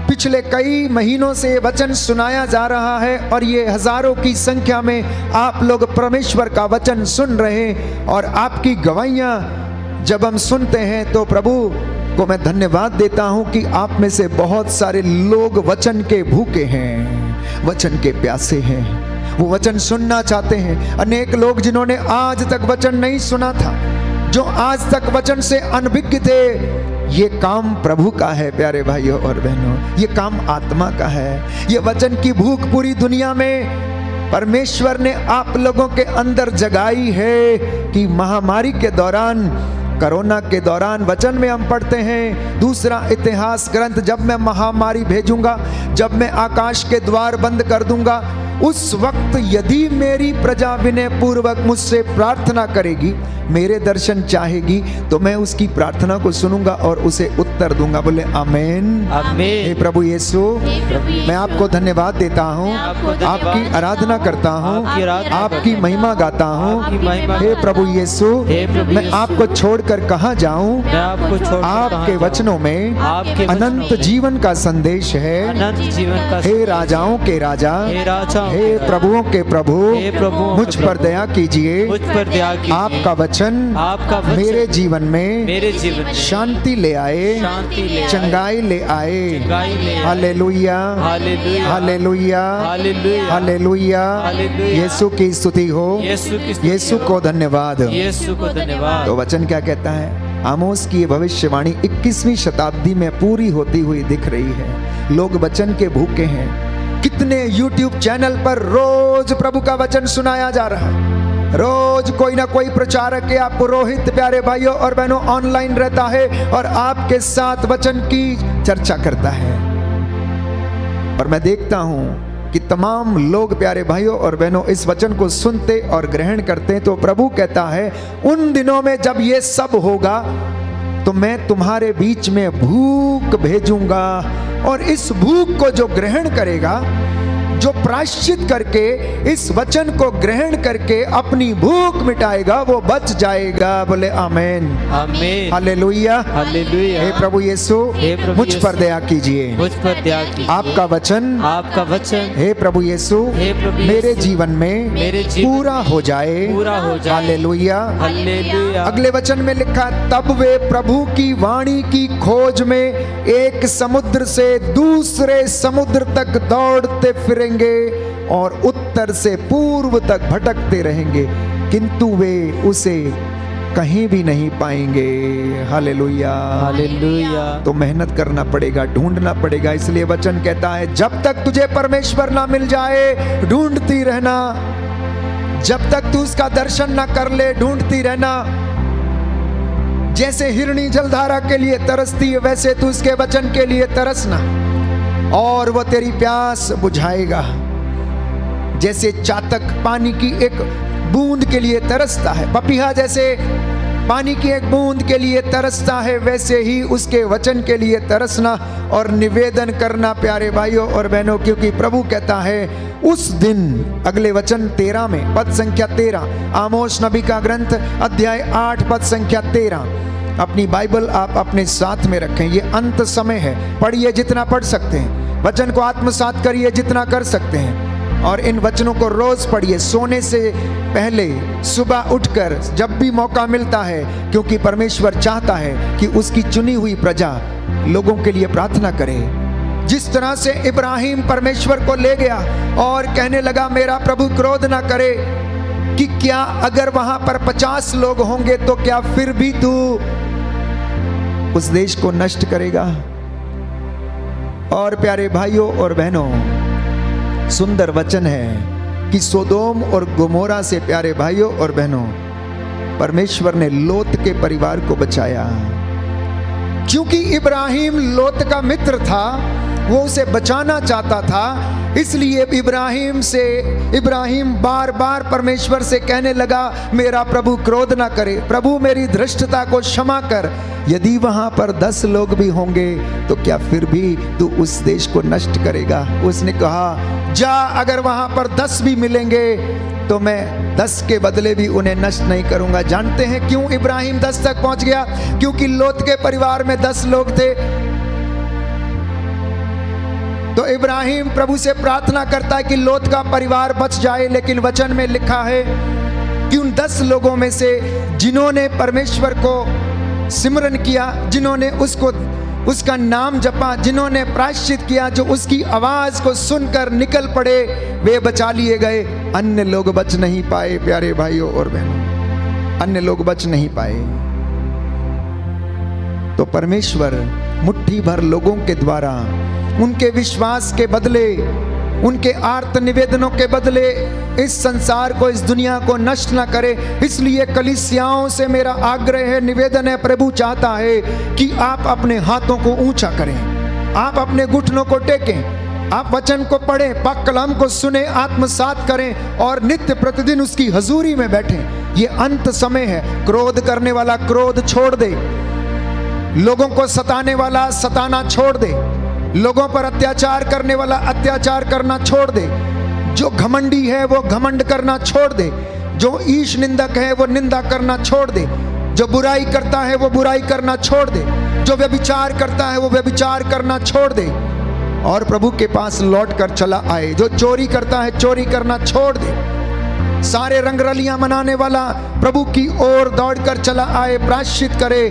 पिछले कई महीनों से वचन सुनाया जा रहा है, और ये हजारों की संख्या में आप लोग परमेश्वर का वचन सुन रहे हैं। और आपकी गवाहियां जब हम सुनते हैं तो प्रभु को मैं धन्यवाद देता हूं कि आप में से बहुत सारे लोग वचन के भूखे हैं, वचन के प्यासे हैं, वो वचन सुनना चाहते हैं। अनेक लोग जिन्होंने आज तक वचन नहीं सुना था, जो आज तक वचन से अनभिज्ञ थे, ये काम प्रभु का है प्यारे भाइयों और बहनों, ये काम आत्मा का है। ये वचन की भूख पूरी दुनिया में परमेश्वर ने आप लोगों के अंदर जगाई है कि महामारी के दौरान, कोरोना के दौरान वचन में हम पढ़ते हैं, दूसरा इतिहास ग्रंथ, जब मैं महामारी भेजूंगा, जब मैं आकाश के द्वार बंद कर दूंगा, उस वक्त यदि मेरी प्रजा विनय पूर्वक मुझसे प्रार्थना करेगी, मेरे दर्शन चाहेगी, तो मैं उसकी प्रार्थना को सुनूंगा और उसे उत्तर दूंगा। बोले आमेन, आमीन। हे प्रभु यीशु, मैं आपको धन्यवाद देता हूँ, आपकी आराधना करता हूँ, आपकी महिमा गाता हूँ। हे प्रभु यीशु, मैं आपको छोड़कर कहाँ जाऊँ? आपके वचनों में अनंत जीवन का संदेश है। हे राजाओं के राजा, हे प्रभुओं के प्रभु, मुझ पर दया कीजिए। आपका वचन मेरे जीवन में शांति ले आए, चंगाई ले आए। Hallelujah, hallelujah, hallelujah. यीशु की स्तुति हो, यीशु को धन्यवाद। तो वचन क्या कहता है? आमोस की भविष्यवाणी 21वीं शताब्दी में पूरी होती हुई दिख रही है। लोग वचन के भूखे हैं। कितने YouTube चैनल पर रोज प्रभु का वचन सुनाया जा रहा है। रोज कोई ना कोई प्रचारक या पुरोहित प्यारे भाइयों और बहनों ऑनलाइन रहता है और आपके साथ वचन की चर्चा करता है। और मैं देखता हूं कि तमाम लोग प्यारे भाइयों और बहनों इस वचन को सुनते और ग्रहण करते हैं। तो प्रभु कहता है, उन दिनों में जब ये सब होगा तो मैं तुम्हारे बीच में भूख भेजूंगा, और इस भूख को जो ग्रहण करेगा, जो प्रायश्चित करके इस वचन को ग्रहण करके अपनी भूख मिटाएगा, वो बच जाएगा। बोले आमेन, आमीन। Hallelujah, hallelujah. हे प्रभु यीशु, मुझ पर दया कीजिए। मुझ पर दया कीजिए। आपका वचन, आपका वचन, हे प्रभु यीशु, हे प्रभु यीशु, मेरे जीवन में मेरे जीवन पूरा हो जाए, पूरा हो जाए। Hallelujah, hallelujah. अगले वचन में लिखा है, तब वे प्रभु की वाणी की खोज में एक समुद्र से दूसरे समुद्र तक दौड़ते फिरेंगे और उत्तर से पूर्व तक भटकते रहेंगे, किंतु वे उसे कहीं भी नहीं पाएंगे। Hallelujah, hallelujah. तो मेहनत करना पड़ेगा, ढूंढना पड़ेगा। इसलिए वचन कहता है, जब तक तुझे परमेश्वर ना मिल जाए ढूंढती रहना, जब तक तू उसका दर्शन ना कर ले ढूंढती रहना। जैसे हिरणी जलधारा के लिए तरसती है, वैसे तू उसके वचन के लिए तरसना और वो तेरी प्यास बुझाएगा। जैसे चातक पानी की एक बूंद के लिए तरसता है, पपीहा जैसे पानी की एक बूंद के लिए तरसता है, वैसे ही उसके वचन के लिए तरसना और निवेदन करना प्यारे भाइयों और बहनों। क्योंकि प्रभु कहता है उस दिन, अगले वचन 13 में, पद संख्या 13, आमोस नबी का ग्रंथ अध्याय 8 पद संख्या 13। अपनी बाइबल आप अपने साथ में रखें, ये अंत समय है। पढ़िए जितना पढ़ सकते हैं, वचन को आत्मसात करिए जितना कर सकते हैं, और इन वचनों को रोज पढ़िए सोने से पहले, सुबह उठकर, जब भी मौका मिलता है। क्योंकि परमेश्वर चाहता है कि उसकी चुनी हुई प्रजा लोगों के लिए प्रार्थना करे। जिस तरह से इब्राहिम परमेश्वर को ले गया और कहने लगा मेरा प्रभु क्रोध ना करे, कि क्या अगर वहां पर 50 लोग होंगे तो क्या फिर भी तू उस देश को नष्ट करेगा। और प्यारे भाइयों और बहनों, सुंदर वचन है कि सोदोम और गोमोरा से प्यारे भाइयों और बहनों परमेश्वर ने लोत के परिवार को बचाया। क्योंकि इब्राहिम लोत का मित्र था, वो उसे बचाना चाहता था, इसलिए इब्राहिम बार बार परमेश्वर से कहने लगा मेरा प्रभु क्रोध ना करे, प्रभु मेरी धृष्टता को क्षमा कर। यदि वहां पर 10 लोग भी होंगे तो क्या फिर भी तू उस देश को नष्ट करेगा। उसने कहा जा, अगर वहां पर 10 भी मिलेंगे तो मैं 10 के बदले भी उन्हें नष्ट नहीं करूंगा। जानते हैं क्यों इब्राहिम 10 तक पहुंच गया? क्योंकि लोत के परिवार में 10 लोग थे। तो इब्राहिम प्रभु से प्रार्थना करता है कि लोत का परिवार बच जाए, लेकिन वचन में लिखा है कि उन 10 लोगों में से जिन्होंने परमेश्वर को सिमरन किया, जिन्होंने उसका नाम जपा, जिन्होंने प्रायश्चित किया, जो उसकी आवाज को सुनकर निकल पड़े, वे बचा लिए गए। अन्य लोग बच नहीं पाए प्यारे भाइयों और बहनों, अन्य लोग बच नहीं पाए। तो परमेश्वर मुट्ठी भर लोगों के द्वारा, उनके विश्वास के बदले, उनके आर्त निवेदनों के बदले इस संसार को, इस दुनिया को नष्ट ना करे। इसलिए कलीसियाओं से मेरा आग्रह है, निवेदन है, प्रभु चाहता है कि आप अपने हाथों को ऊंचा करें, आप अपने घुटनों को टेकें, आप वचन को पढ़ें, पाक कलाम को सुने, आत्मसात करें और नित्य प्रतिदिन उसकी हजूरी में बैठें। ये अंत समय है। क्रोध करने वाला क्रोध छोड़ दे, लोगों को सताने वाला सताना छोड़ दे, लोगों पर अत्याचार करने वाला अत्याचार करना छोड़ दे, जो घमंडी है वो घमंड करना छोड़ दे, जो ईश निंदक है वो निंदा करना छोड़ दे, जो बुराई करता है वो बुराई करना छोड़ दे, जो व्यभिचार करता है वो व्यभिचार करना छोड़ दे और प्रभु के पास लौट कर चला आए। जो चोरी करता है चोरी करना छोड़ दे, सारे रंगरलियां मनाने वाला प्रभु की ओर दौड़कर चला आए, प्रायश्चित करे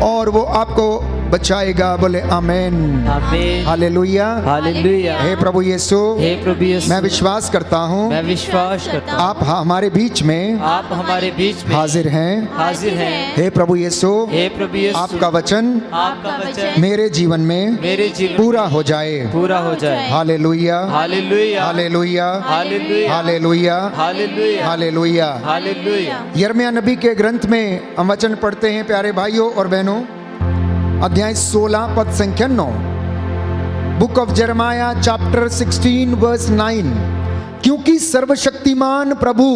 और वो आपको बचाएगा। बोले आमेन, आमेन, हालेलुया, हालेलुया। हे प्रभु यीशु, हे प्रभु यीशु, मैं विश्वास करता हूँ मैं विश्वास करता हूँ आप हमारे बीच में आप हमारे बीच में हाजिर हैं। हाजिर हैं। हे प्रभु यीशु, हे प्रभु यीशु, आपका वचन आपका वचन मेरे जीवन में मेरे जीवन पूरा हो जाए। पूरा हो जाए। Hallelujah, hallelujah, hallelujah, hallelujah, hallelujah, hallelujah, hallelujah. Hallelujah. यिर्मयाह नबी के ग्रंथ में हम वचन पढ़ते हैं प्यारे भाइयों और बहनों, अध्याय 16 पद संख्या 9, book of Jeremiah chapter 16 verse 9। क्योंकि सर्वशक्तिमान प्रभु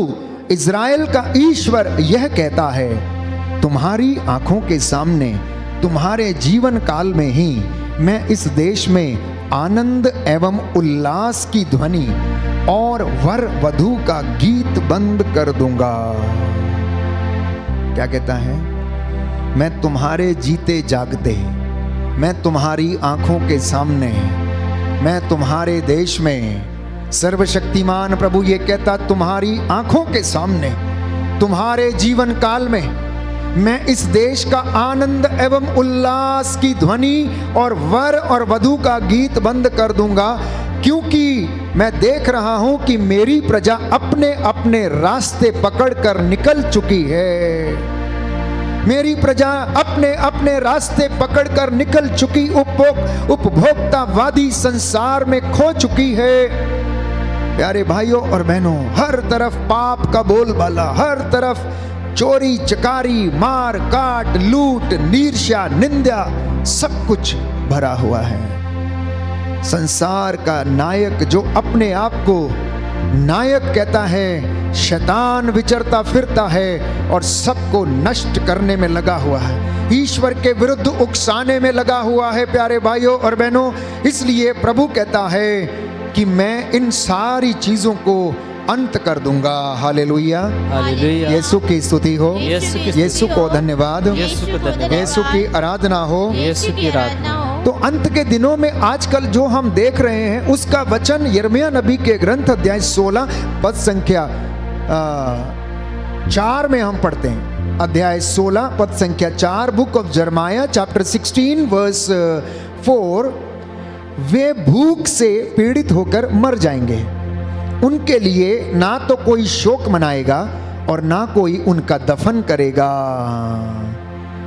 इज़राइल का ईश्वर यह कहता है, तुम्हारी आंखों के सामने तुम्हारे जीवन काल में ही मैं इस देश में आनंद एवं उल्लास की ध्वनि और वर वधू का गीत बंद कर दूंगा। क्या कहता है? मैं तुम्हारे जीते जागते, मैं तुम्हारी आंखों के सामने, मैं तुम्हारे देश में, सर्वशक्तिमान प्रभु ये कहता, तुम्हारी आंखों के सामने, तुम्हारे जीवन काल में मैं इस देश का आनंद एवं उल्लास की ध्वनि और वर और वधू का गीत बंद कर दूंगा। क्योंकि मैं देख रहा हूं कि मेरी प्रजा अपने अपने रास्ते पकड़कर निकल चुकी है। मेरी प्रजा अपने अपने रास्ते पकड़कर निकल चुकी, उपभोक्तावादी संसार में खो चुकी है। प्यारे भाइयों और बहनों, हर तरफ पाप का बोलबाला, हर तरफ चोरी चकारी, मार काट, लूट, ईर्ष्या, निंदा, सब कुछ भरा हुआ है। संसार का नायक जो अपने आप को नायक कहता है, शैतान विचरता फिरता है और सबको नष्ट करने में लगा हुआ है, ईश्वर के विरुद्ध उकसाने में लगा हुआ है प्यारे भाइयों और बहनों। इसलिए प्रभु कहता है कि मैं इन सारी चीजों को अंत कर दूंगा। Hallelujah, hallelujah. यीशु की स्तुति हो, यीशु की स्तुति यीशु को धन्यवाद, यीशु को धन्यवाद, यीशु की आराधना हो। यीशु की आराधना हो। तो अंत के दिनों में आजकल जो हम देख रहे हैं उसका वचन यिर्मयाह नबी के ग्रंथ अध्याय 16 पद संख्या 4 में हम पढ़ते हैं। अध्याय 16 पद संख्या 4, book of Jeremiah chapter 16 verse 4। वे भूख से पीड़ित होकर मर जाएंगे, उनके लिए ना तो कोई शोक मनाएगा और ना कोई उनका दफन करेगा।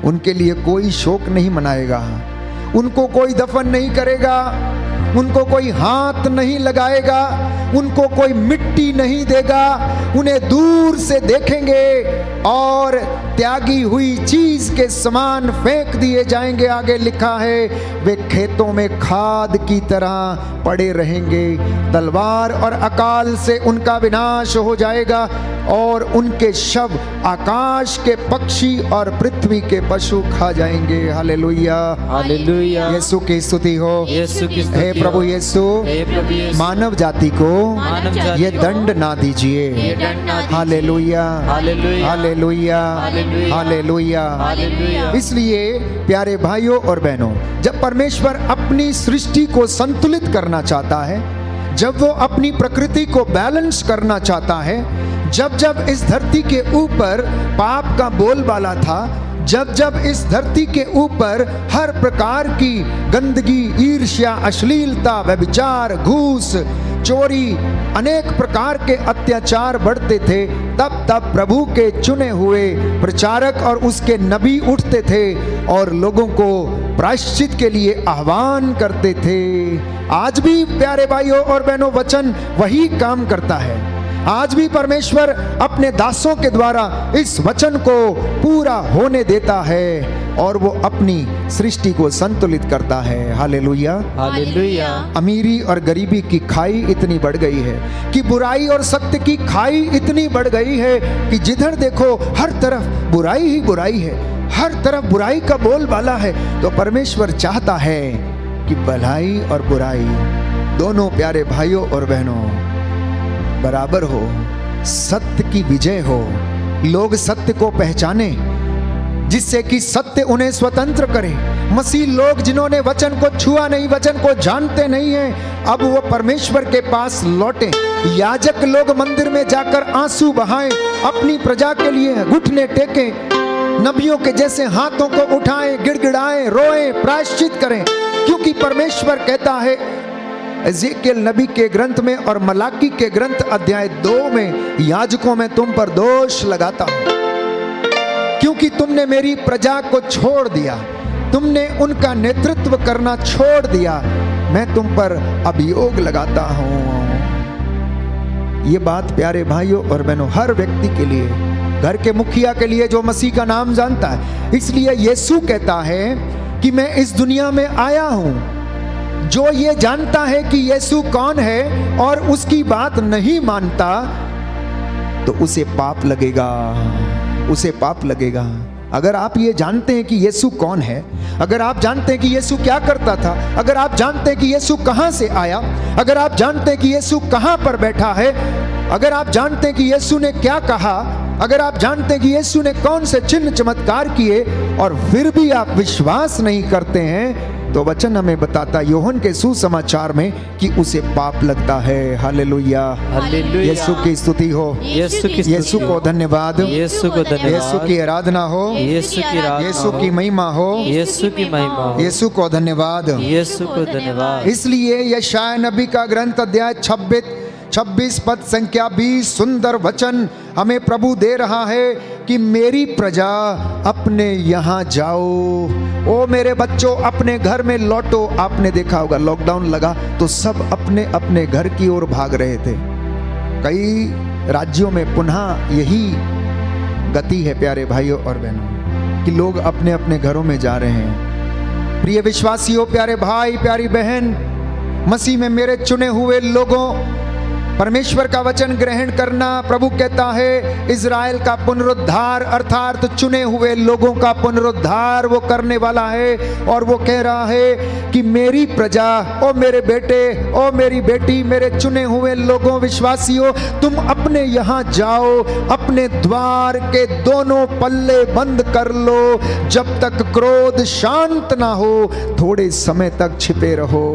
उनके लिए कोई शोक नहीं मनाएगा, उनको कोई दफन नहीं करेगा, उनको कोई हाथ नहीं लगाएगा, उनको कोई मिट्टी नहीं देगा, उन्हें दूर से देखेंगे और त्यागी हुई चीज के समान फेंक दिए जाएंगे। आगे लिखा है, वे खेतों में खाद की तरह पड़े रहेंगे, तलवार और अकाल से उनका विनाश हो जाएगा और उनके शव आकाश के पक्षी और पृथ्वी के पशु खा जाएंगे। Hallelujah, hallelujah. यीशु की स्तुति हो। यीशु की स्तुति हे हो। प्रभु यीशु, हे प्रभु यीशु, मानव जाति को मानव जाति ये को दंड ना दीजिए। ये दंड ना दीजिए। Hallelujah, hallelujah, hallelujah, hallelujah, hallelujah. Hallelujah. इसलिए प्यारे भाइयों और बहनों, जब परमेश्वर अपनी सृष्टि को संतुलित करना चाहता है, जब वो अपनी प्रकृति को बैलेंस करना चाहता है, जब जब इस धरती के ऊपर पाप का बोलबाला था, जब जब इस धरती के ऊपर हर प्रकार की गंदगी, ईर्ष्या, अश्लीलता, व्यभिचार, घूस, चोरी, अनेक प्रकार के अत्याचार बढ़ते थे, तब तब प्रभु के चुने हुए प्रचारक और उसके नबी उठते थे और लोगों को प्रायश्चित के लिए आह्वान करते थे। आज भी प्यारे भाइयों और बहनों, वचन वही काम करता है। आज भी परमेश्वर अपने दासों के द्वारा इस वचन को पूरा होने देता है और वो अपनी सृष्टि को संतुलित करता है। Hallelujah, hallelujah. अमीरी और गरीबी की खाई इतनी बढ़ गई है कि बुराई और सत्य की खाई इतनी बढ़ गई है कि जिधर देखो हर तरफ बुराई ही बुराई है, हर तरफ बुराई का बोलबाला है। तो परमेश्वर चाहता है कि भलाई और बुराई दोनों प्यारे भाइयों और बहनों बराबर हो, सत्य की विजय हो, लोग सत्य को पहचाने, जिससे कि सत्य उन्हें स्वतंत्र करे। मसीह लोग जिन्होंने वचन को छुआ नहीं, वचन को जानते नहीं हैं, अब वो परमेश्वर के पास लौटे। याजक लोग मंदिर में जाकर आंसू बहाएं, अपनी प्रजा के लिए घुटने टेकें, नबियों के जैसे हाथों को उठाएं, गिड़गिड़ाएं, रोएं, प्रायश्चित करें, क्योंकि परमेश्वर कहता है एजेकियल नबी के ग्रंथ में और मलाकी के ग्रंथ अध्याय 2 में, याजकों में तुम पर दोष लगाता हूं, क्योंकि तुमने मेरी प्रजा को छोड़ दिया, तुमने उनका नेतृत्व करना छोड़ दिया, मैं तुम पर अभियोग लगाता हूं। ये बात प्यारे भाइयों और बहनों हर व्यक्ति के लिए, घर के मुखिया के लिए जो मसीह का नाम जानता है। इसलिए यीशु कहता है कि मैं इस दुनिया में आया हूं। जो ये जानता है कि यीशु कौन है और उसकी बात नहीं मानता, तो उसे पाप लगेगा, उसे पाप लगेगा। अगर आप ये जानते हैं कि यीशु कौन है, अगर आप जानते हैं कि यीशु क्या करता था, अगर आप जानते हैं कि यीशु कहां से आया, अगर आप जानते हैं कि यीशु कहां पर बैठा है, अगर आप जानते हैं कि यीशु ने क्या कहा, अगर आप जानते हैं कि यीशु ने कौन से चिन्ह चमत्कार किए, और फिर भी आप विश्वास नहीं करते हैं, तो वचन हमें बताता यूहन्ना के सुसमाचार में कि उसे पाप लगता है। Hallelujah, hallelujah. यीशु की स्तुति हो, यीशु की यीशु स्तुति को हो। धन्यवाद, यीशु को धन्यवाद। यीशु की आराधना हो, यीशु की आराधना यीशु हो। की महिमा हो, यीशु की महिमा हो। यीशु को धन्यवाद। यीशु को धन्यवाद। इसलिए यशायाह नबी का ग्रंथ अध्याय 26 पद संख्या 20 सुंदर वचन हमें प्रभु दे रहा है कि मेरी प्रजा अपने यहाँ जाओ, ओ मेरे बच्चों अपने घर में लौटो। आपने देखा होगा लॉकडाउन लगा तो सब अपने अपने घर की ओर भाग रहे थे। कई राज्यों में पुनः यही गति है प्यारे भाइयों और बहनों कि लोग अपने अपने घरों में जा रहे हैं। प्रिय विश्वासियों, प्यारे भाई, प्यारी बहन, मसीह में मेरे चुने हुए लोगों, परमेश्वर का वचन ग्रहण करना, प्रभु कहता है इज़राइल का पुनरुद्धार अर्थात चुने हुए लोगों का पुनरुद्धार वो करने वाला है। और वो कह रहा है कि मेरी प्रजा, ओ मेरे बेटे, ओ मेरी बेटी, मेरे चुने हुए लोगों, विश्वासियों, तुम अपने यहाँ जाओ, अपने द्वार के दोनों पल्ले बंद कर लो, जब तक क्रोध शांत ना हो, थोड़े समय तक छिपे रहो।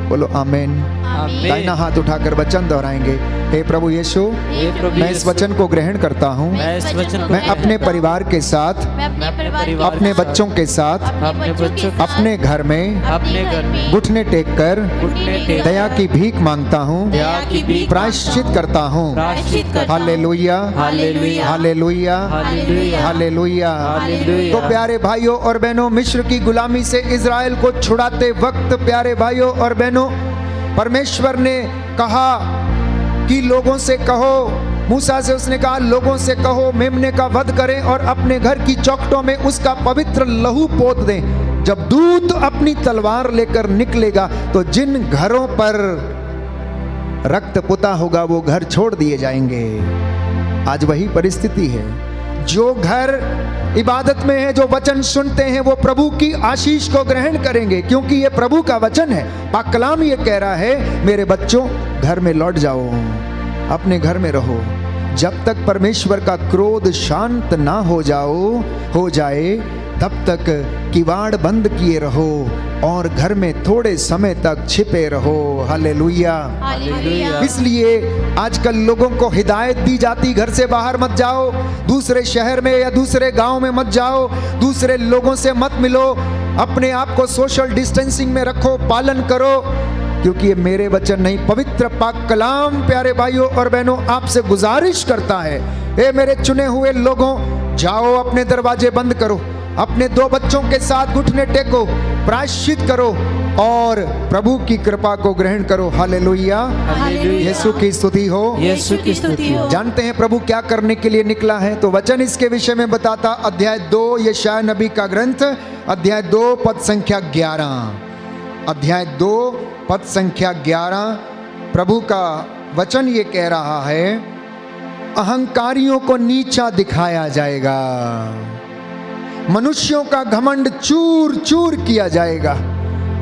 बोलो आमीन। दाहिना हाथ उठाकर वचन दोहराएंगे। हे प्रभु यीशु, मैं इस वचन को ग्रहण करता हूँ। मैं अपने परिवार के साथ, अपने बच्चों के साथ, अपने घर में घुटने टेक कर दया की भीख मांगता हूँ, प्रायश्चित करता हूँ। Hallelujah, hallelujah, hallelujah. तो प्यारे भाइयों और बहनों, मिस्र की गुलामी से इज़राइल को छुड़ाते वक्त, प्यारे भाइयों और बहनों, परमेश्वर ने कहा कि लोगों से कहो, मूसा से उसने कहा लोगों से कहो मेमने का वध करें और अपने घर की चौखटों में उसका पवित्र लहू पोत दें। जब दूत अपनी तलवार लेकर निकलेगा तो जिन घरों पर रक्त पुता होगा वो घर छोड़ दिए जाएंगे। आज वही परिस्थिति है। जो घर इबादत में है, जो वचन सुनते हैं, वो प्रभु की आशीष को ग्रहण करेंगे, क्योंकि ये प्रभु का वचन है। पाक कलाम ये कह रहा है, मेरे बच्चों घर में लौट जाओ, अपने घर में रहो, जब तक परमेश्वर का क्रोध शांत ना हो जाए तब तक किवाड़ बंद किए रहो और घर में थोड़े समय तक छिपे रहो। हालेलुया। इसलिए आजकल लोगों को हिदायत दी जाती, घर से बाहर मत जाओ, दूसरे शहर में या दूसरे गांव में मत जाओ, दूसरे लोगों से मत मिलो, अपने आप को सोशल डिस्टेंसिंग में रखो, पालन करो, क्योंकि ये मेरे वचन नहीं, पवित्र पाक कलाम प्यारे भाइयों और बहनों आपसे गुजारिश करता है, ए मेरे चुने हुए लोगों, जाओ अपने दरवाजे बंद करो, अपने दो बच्चों के साथ घुटने टेको, प्रायश्चित करो और प्रभु की कृपा को ग्रहण करो। हालेलुया। यीशु की स्तुति हो, यीशु की स्तुति हो। जानते हैं प्रभु क्या करने के लिए निकला है? तो वचन इसके विषय में बताता, अध्याय 2 यशायाह नबी का ग्रंथ, अध्याय 2 पद संख्या 11, अध्याय 2 पद संख्या 11, प्रभु का वचन ये कह रहा है, अहंकारियों को नीचा दिखाया जाएगा, मनुष्यों का घमंड चूर चूर किया जाएगा,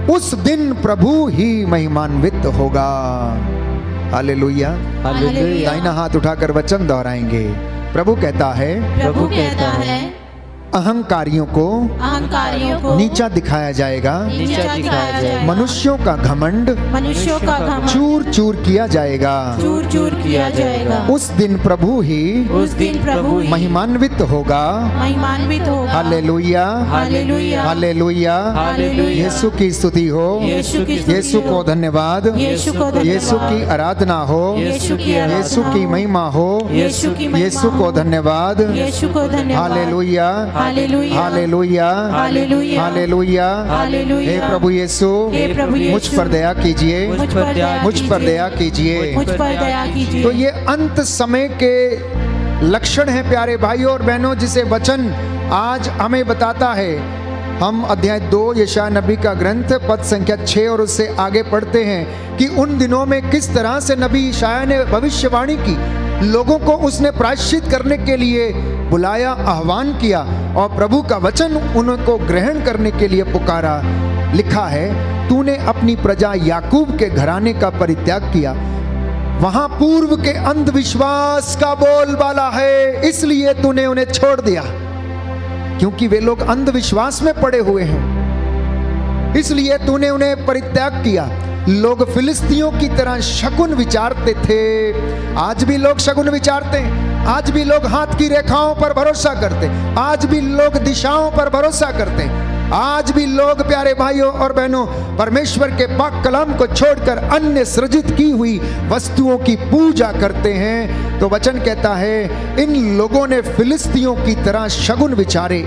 उस दिन प्रभु ही महिमान्वित होगा। हालेलुया। दाहिना हाथ उठाकर वचन दोहराएंगे। प्रभु कहता है अहंकारियों को नीचा दिखाया जाएगा, मनुष्यों का घमंड चूर चूर किया जाएगा, उस दिन प्रभु ही महिमान्वित होगा। Hallelujah, hallelujah. यीशु की स्तुति हो, यीशु को धन्यवाद, यीशु की आराधना हो, यीशु की महिमा हो, यीशु को धन्यवाद। Hallelujah, hallelujah, hallelujah. हे प्रभु यीशु, मुझ पर दया कीजिए, मुझ पर दया कीजिए। तो ये अंत समय के लक्षण हैं प्यारे भाइयों और बहनों, जिसे वचन आज हमें बताता है। हम अध्याय 2 यशायाह नबी का ग्रंथ पद संख्या 6 और उससे आगे पढ़ते हैं कि उन दिनों में किस तरह से नबी यशायाह ने भविष्यवाणी की, लोगों को उसने प्रायश्चित करने के लिए बुलाया, आह्वान किया और प्रभु का वचन उनको ग्रहण करने के लिए पुकारा। लिखा है, तूने अपनी प्रजा याकूब के घराने का परित्याग किया, वहां पूर्व के अंधविश्वास का बोलबाला है, इसलिए तूने उन्हें छोड़ दिया, क्योंकि वे लोग अंधविश्वास में पड़े हुए हैं, इसलिए तूने उन्हें परित्याग किया। लोग फिलिस्तियों की तरह शकुन विचारते थे, आज भी लोग शकुन विचारते हैं, आज भी लोग हाथ की रेखाओं पर भरोसा करते, आज भी लोग दिशाओं पर भरोसा करते हैं, आज भी लोग प्यारे भाइयों और बहनों परमेश्वर के पाक कलाम को छोड़कर अन्य सृजित की हुई वस्तुओं की पूजा करते हैं। तो वचन कहता है, इन लोगों ने फिलिस्तियों की तरह शगुन विचारे,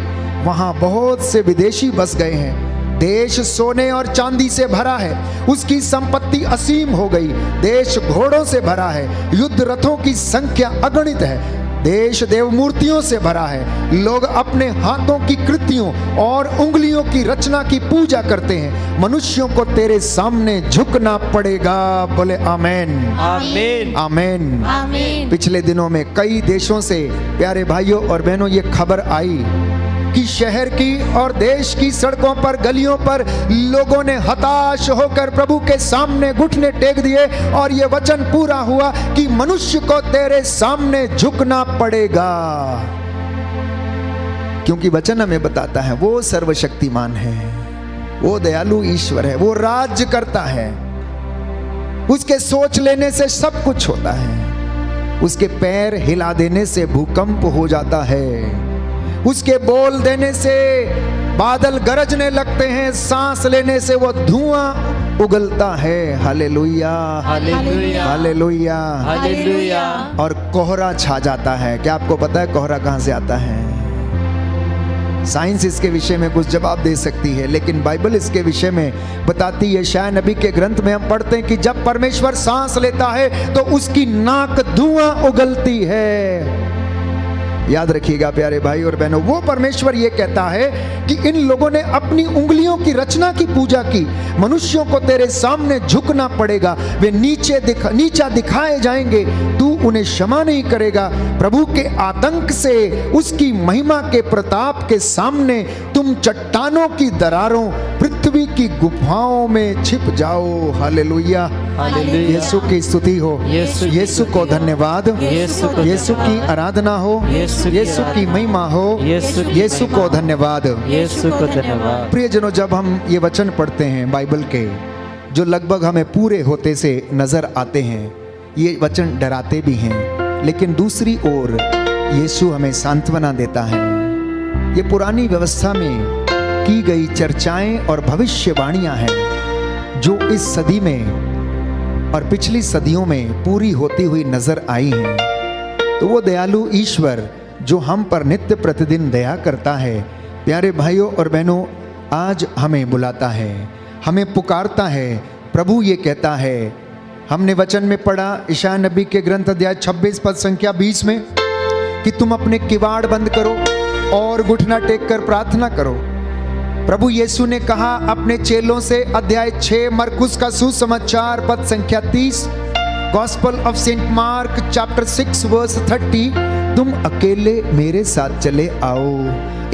वहां बहुत से विदेशी बस गए हैं, देश सोने और चांदी से भरा है, उसकी संपत्ति असीम हो गई, देश घोड़ों से भरा है, युद्ध रथों की संख्या अगणित है, देश देव मूर्तियों से भरा है। लोग अपने हाथों की कृतियों और उंगलियों की रचना की पूजा करते हैं। मनुष्यों को तेरे सामने झुकना पड़ेगा। बोले आमेन, आमीन, आमेन। आमीन। पिछले दिनों में कई देशों से प्यारे भाइयों और बहनों ये खबर आई कि शहर की और देश की सड़कों पर, गलियों पर लोगों ने हताश होकर प्रभु के सामने घुटने टेक दिए और ये वचन पूरा हुआ कि मनुष्य को तेरे सामने झुकना पड़ेगा। क्योंकि वचन हमें बताता है वो सर्वशक्तिमान है, वो दयालु ईश्वर है, वो राज्य करता है। उसके सोच लेने से सब कुछ होता है। उसके पैर हिला देने से भूकंप हो जाता है। उसके बोल देने से बादल गरजने लगते हैं। सांस लेने से वो धुआं उगलता है। Hallelujah, hallelujah, hallelujah, hallelujah. और कोहरा छा जाता है। क्या आपको पता है कोहरा कहां से आता है? साइंस इसके विषय में कुछ जवाब दे सकती है, लेकिन बाइबल इसके विषय में बताती है। शायद नबी के ग्रंथ में हम पढ़ते हैं कि जब परमेश्वर सांस लेता है तो उसकी नाक धुआं उगलती है। याद रखिएगा प्यारे भाई और बहनों, वो परमेश्वर ये कहता है कि इन लोगों ने अपनी उंगलियों की रचना की पूजा की। मनुष्यों को तेरे सामने झुकना पड़ेगा। वे नीचा दिखाए जाएंगे, तू उन्हें क्षमा नहीं करेगा। प्रभु के आतंक से, उसकी महिमा के प्रताप के सामने तुम चट्टानों की दरारों, पृथ्वी की गुफाओं में छिप जाओ। Hallelujah, hallelujah. यीशु की स्तुति हो, यीशु को धन्यवाद, यीशु की आराधना हो, यीशु की महिमा हो, यीशु को धन्यवाद, यीशु को धन्यवाद। प्रियजनों, जब हम ये वचन पढ़ते हैं बाइबल के, जो लगभग हमें पूरे होते से नजर आते हैं, ये वचन डराते भी हैं, लेकिन दूसरी ओर यीशु हमें सांत्वना देता है। ये पुरानी व्यवस्था में की गई चर्चाएं और भविष्यवाणियां हैं जो इस सदी में और पिछली सदियों में पूरी होती हुई नजर आई हैं। तो वो दयालु ईश्वर जो हम पर नित्य प्रतिदिन दया करता है, प्यारे भाइयों और बहनों, आज हमें बुलाता है, हमें पुकारता है। प्रभु ये कहता है, हमने वचन में पढ़ा यशायाह नबी के ग्रंथ अध्याय 26 पद संख्या 20 में कि तुम अपने किवाड़ बंद करो और घुटना टेक कर प्रार्थना करो। प्रभु यीशु ने कहा अपने चेलों से, अध्याय 6 मरकुस का सुसमाचार पद संख्या 30, gospel of Saint Mark chapter 6 verse 30, तुम अकेले मेरे साथ चले आओ,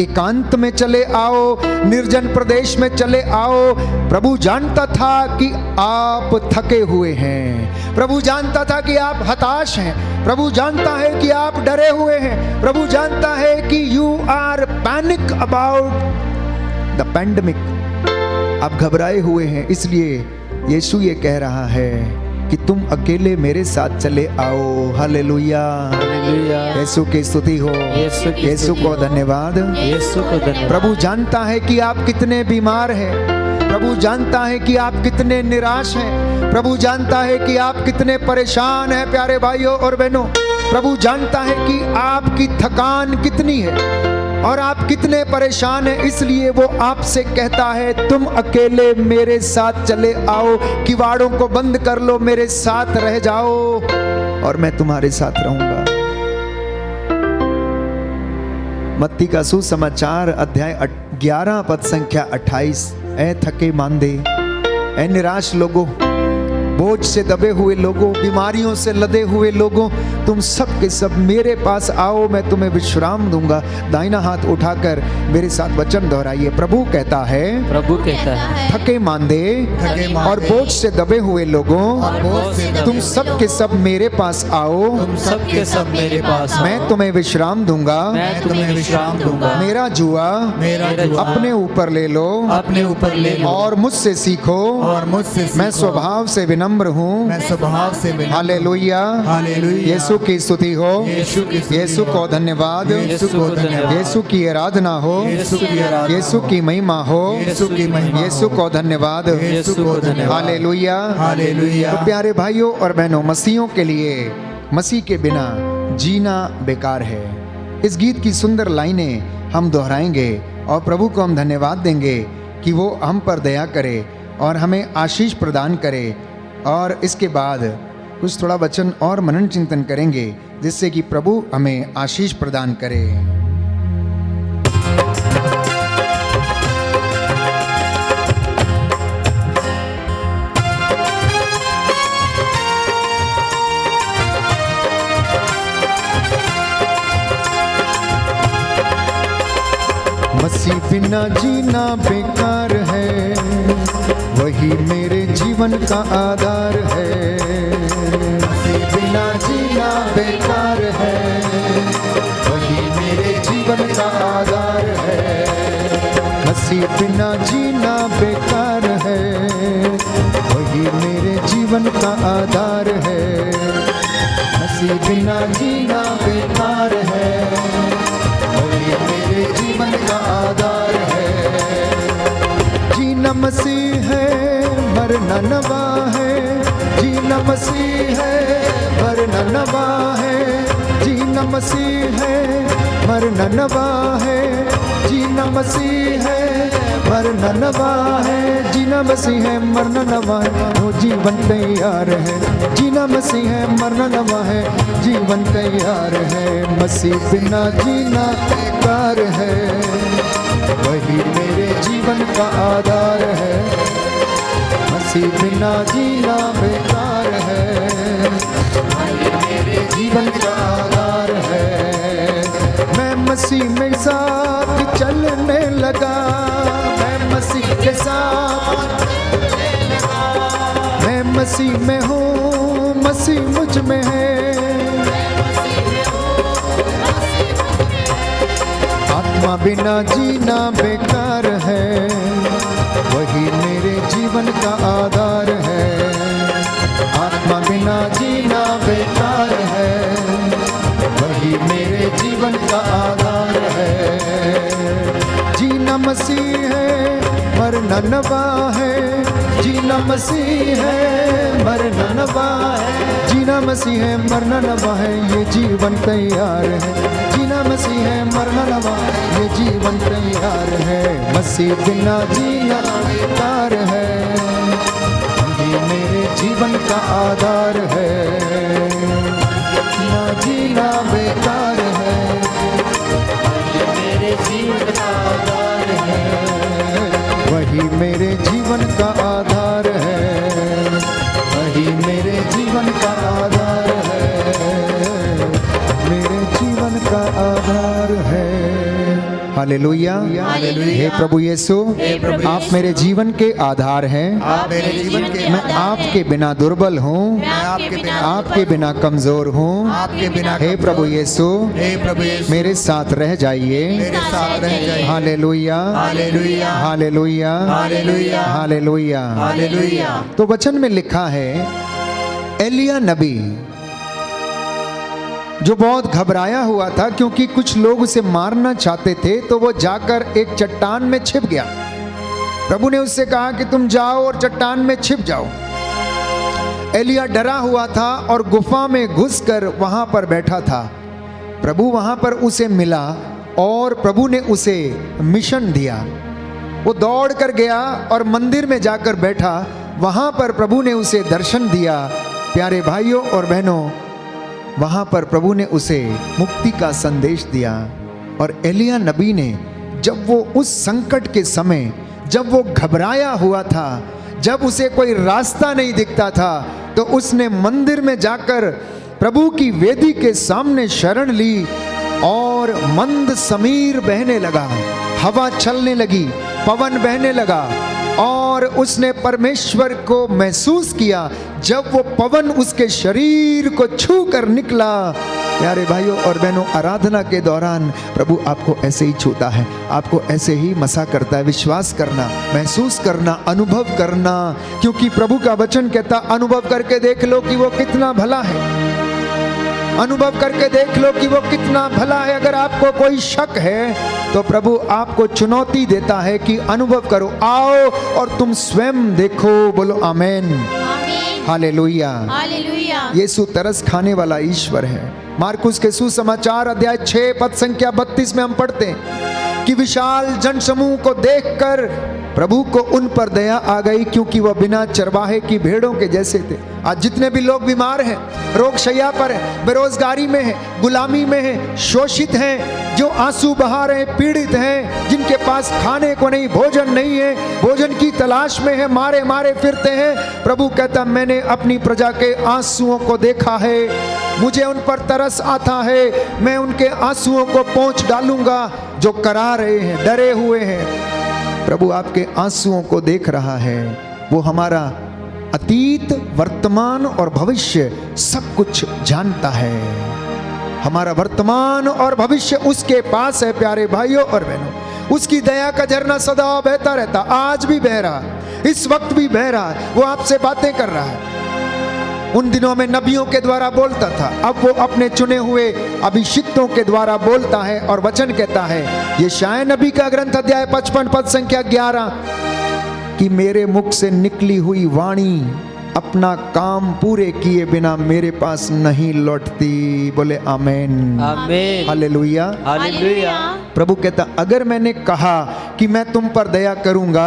एकांत में चले आओ, निर्जन प्रदेश में चले आओ। प्रभु जानता था कि आप थके हुए हैं, प्रभु जानता था कि आप हताश हैं, प्रभु जानता है कि आप डरे हुए हैं, प्रभु जानता है कि you are panic about the pandemic, आप घबराए हुए हैं। इसलिए यीशु ये कह रहा है कि तुम अकेले मेरे साथ चले आओ। Hallelujah, hallelujah. यीशु की स्तुति हो, यीशु को धन्यवाद, यीशु को धन्यवाद। प्रभु जानता है कि आप कितने बीमार हैं, प्रभु जानता है कि आप कितने निराश हैं, प्रभु जानता है कि आप कितने परेशान हैं प्यारे भाइयों और बहनों। प्रभु जानता है कि आपकी थकान कितनी है और आप कितने परेशान हैं। इसलिए वो आपसे कहता है तुम अकेले मेरे साथ चले आओ, किवाड़ों को बंद कर लो, मेरे साथ रह जाओ और मैं तुम्हारे साथ रहूंगा। मत्ती का सुसमाचार अध्याय 11 पद संख्या 28, ऐ थके मांदे, ऐ निराश लोगों, बोझ से दबे हुए लोगों, बीमारियों से लदे हुए लोगों, तुम सब के सब मेरे पास आओ, मैं तुम्हें विश्राम दूंगा। दाहिना हाथ उठाकर मेरे साथ वचन दोहराइए। प्रभु कहता है, प्रभु कहता है, थके मांदे और बोझ से दबे हुए लोगों, तुम सब के सब मेरे पास आओ, तुम सब के सब मेरे पास आओ, मैं तुम्हें विश्राम दूंगा, मैं तुम्हें विश्राम दूंगा। मेरा जुआ अपने ऊपर ले लो, अपने ऊपर ले लो और मुझसे सीखो, मैं स्वभाव से विनम्र हूँ। हालेलुया, यीशु की स्तुति हो, यीशु को धन्यवाद, यीशु की आराधना हो, यीशु की महिमा हो, यीशु को धन्यवाद। हालेलुया। तो प्यारे भाइयों और बहनों, मसीहों के लिए मसीह के बिना जीना बेकार है। इस गीत की सुंदर लाइनें हम दोहराएंगे और प्रभु को हम धन्यवाद देंगे कि वो हम पर दया करे और हमें आशीष प्रदान करे। और इसके बाद कुछ थोड़ा वचन और मनन चिंतन करेंगे, जिससे कि प्रभु हमें आशीष प्रदान करे। मसीह बिना जीना बेकार है, वही मेरे जीवन का आधार है। मसीह बिना जीना बेकार है, वही मेरे जीवन का आधार है। मसीह बिना जीना बेकार है, वही मेरे जीवन का आधार है। मसीह बिना जीना बेकार है, वही मेरे जीवन का आधार है। जीना मसीह है, मरना नवा है। जीना मसीह है, मरना नवा है। जीना मसीह है, मरना नवा है। जीना मसीह है, मरना नवा है। जीना मसीह है, मरना नवा है, वो जीवन तैयार है। जीना मसीह है, मरना नवा है, जीवन तैयार है। मसीह बिना जीना बेकार है, वही मेरे जीवन का आधार है। मसीह बिना जीना बेकार है, वही मेरे जीवन का आधार है। मैं मसीह में साथ चलने लगा, मैं मसीह के साथ, मैं मसीह में हूँ, मसीह मुझ में है। आत्मा बिना जीना बेकार है, वही मेरे जीवन का आधार है। आत्मा बिना जीना बेकार है, वही मेरे जीवन का आधार है। जीना मसीह है, मरना नवा है। जीना मसीह है, मरना नवा है। जीना मसीह है, मरना नवा है, ये जीवन तैयार है। जीना मसीह है, मरना नवा, ये जीवन तैयार है। मसीह बिना जीना बेकार है, ये मेरे जीवन का आधार है। ना जीना बेकार है, ये मेरे जीवन का आधार है। वही मेरे जीवन का आधार है, वही मेरे जीवन का आधार है, मेरे जीवन का आधार है। हालेलुया, हे प्रभु यीशु, आप मेरे जीवन के आधार हैं। आप मेरे जीवन के मैं आपके बिना दुर्बल हूँ, आपके बिना कमजोर हूँ। आपके बिना हे प्रभु यीशु, हे प्रभु यीशु, मेरे साथ रह जाइए। मेरे साथ रह जाइए। Hallelujah, hallelujah, hallelujah, hallelujah, hallelujah, hallelujah. तो वचन में लिखा है, एलिया नबी जो बहुत घबराया हुआ था, क्योंकि कुछ लोग उसे मारना चाहते थे, तो वो जाकर एक चट्टान में छिप गया। प्रभु ने उससे कहा कि तुम जाओ और चट्टान में छिप जाओ। एलिया डरा हुआ था और गुफा में घुसकर वहां पर बैठा था। प्रभु वहां पर उसे मिला और प्रभु ने उसे मिशन दिया। वो दौड़ कर गया और मंदिर में जाकर बैठा। वहां पर प्रभु ने उसे दर्शन दिया। प्यारे भाइयों और बहनों, वहां पर प्रभु ने उसे मुक्ति का संदेश दिया। और एलिया नबी ने, जब वो उस संकट के समय, जब वो घबराया हुआ था, जब उसे कोई रास्ता नहीं दिखता था, तो उसने मंदिर में जाकर प्रभु की वेदी के सामने शरण ली और मंद समीर बहने लगा, हवा चलने लगी, पवन बहने लगा और उसने परमेश्वर को महसूस किया। जब वो पवन उसके शरीर को छू कर निकला, प्यारे भाइयों और बहनों, आराधना के दौरान प्रभु आपको ऐसे ही छूता है, आपको ऐसे ही मसा करता है। विश्वास करना, महसूस करना, अनुभव करना, क्योंकि प्रभु का वचन कहता, अनुभव करके देख लो कि वो कितना भला है। अनुभव करके देख लो कि वो कितना भला है। अगर आपको कोई शक है तो प्रभु आपको चुनौती देता है कि अनुभव करो, आओ और तुम स्वयं देखो। बोलो आमेन, हालेलुया, हालेलुया। यीशु तरस खाने वाला ईश्वर है। मार्कुस के सुसमाचार अध्याय 6 पद संख्या 32 में हम पढ़ते हैं कि विशाल जनसमूह को देखकर प्रभु को उन पर दया आ गई, क्योंकि वह बिना चरवाहे की भेड़ों के जैसे थे। आज जितने भी लोग बीमार हैं, रोग शैया पर हैं, बेरोजगारी में हैं, गुलामी में हैं, शोषित हैं, जो आंसू बहा रहे हैं, पीड़ित हैं, जिनके पास खाने को नहीं, भोजन नहीं है, भोजन की तलाश में है, मारे मारे फिरते हैं, प्रभु कहता मैंने अपनी प्रजा के आंसुओं को देखा है, मुझे उन पर तरस आता है, मैं उनके आंसुओं को पोंछ डालूंगा। जो करा रहे हैं, डरे हुए हैं, प्रभु आपके आंसुओं को देख रहा है। वो हमारा अतीत, वर्तमान और भविष्य सब कुछ जानता है। हमारा वर्तमान और भविष्य उसके पास है प्यारे भाइयों और बहनों। उसकी दया का झरना सदा बहता रहता, आज भी बह रहा, इस वक्त भी बह रहा है। वो आपसे बातें कर रहा है। उन दिनों में नबियों के द्वारा बोलता था, अब वो अपने चुने हुए अभिषिक्तों के द्वारा बोलता है और वचन कहता है, ये शाय नबी का ग्रंथ अध्याय 55 पद संख्या 11, कि मेरे मुख से निकली हुई वाणी अपना काम पूरे किए बिना मेरे पास नहीं लौटती। बोले आमेन, आमीन, हालेलुया, हालेलुया। प्रभु कहता अगर मैंने कहा कि मैं तुम पर दया करूंगा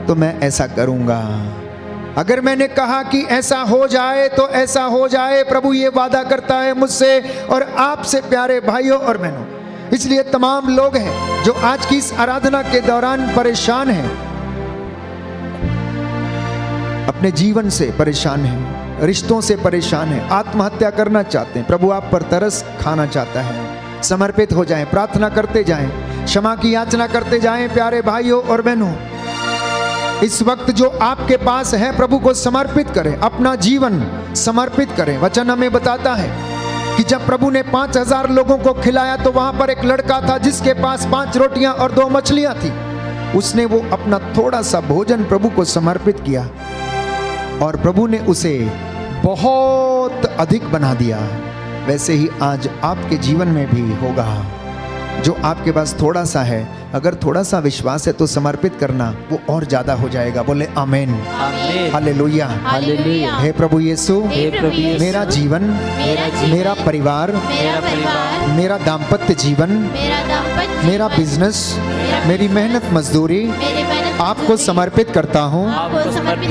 तो मैं ऐसा करूंगा। अगर मैंने कहा कि ऐसा हो जाए तो ऐसा हो जाए। प्रभु ये वादा करता है मुझसे और आपसे प्यारे भाइयों और बहनों। इसलिए तमाम लोग हैं जो आज की इस आराधना के दौरान परेशान हैं, अपने जीवन से परेशान हैं, रिश्तों से परेशान हैं, आत्महत्या करना चाहते हैं, प्रभु आप पर तरस खाना चाहता है। समर्पित हो जाएं, प्रार्थना करते जाएं, क्षमा की याचना करते जाएं प्यारे भाइयों और बहनों। इस वक्त जो आपके पास है प्रभु को समर्पित करें, अपना जीवन समर्पित करें। वचन हमें बताता है कि जब प्रभु ने 5000 लोगों को खिलाया तो वहां पर एक लड़का था जिसके पास 5 रोटियां और 2 मछलियां थी। उसने वो अपना थोड़ा सा भोजन प्रभु को समर्पित किया और प्रभु ने उसे बहुत अधिक बना दिया। वैसे ही आज आपके जीवन में भी होगा। जो आपके पास थोड़ा सा है, अगर थोड़ा सा विश्वास है तो समर्पित करना, वो और ज्यादा हो जाएगा। बोले आमीन, आमीन, हालेलुया, हालेलुया। हे प्रभु यीशु, हे प्रभु यीशु, मेरा जीवन, मेरा परिवार, मेरा दाम्पत्य जीवन, मेरा बिजनेस, मेरी मेहनत मजदूरी आपको समर्पित करता हूँ।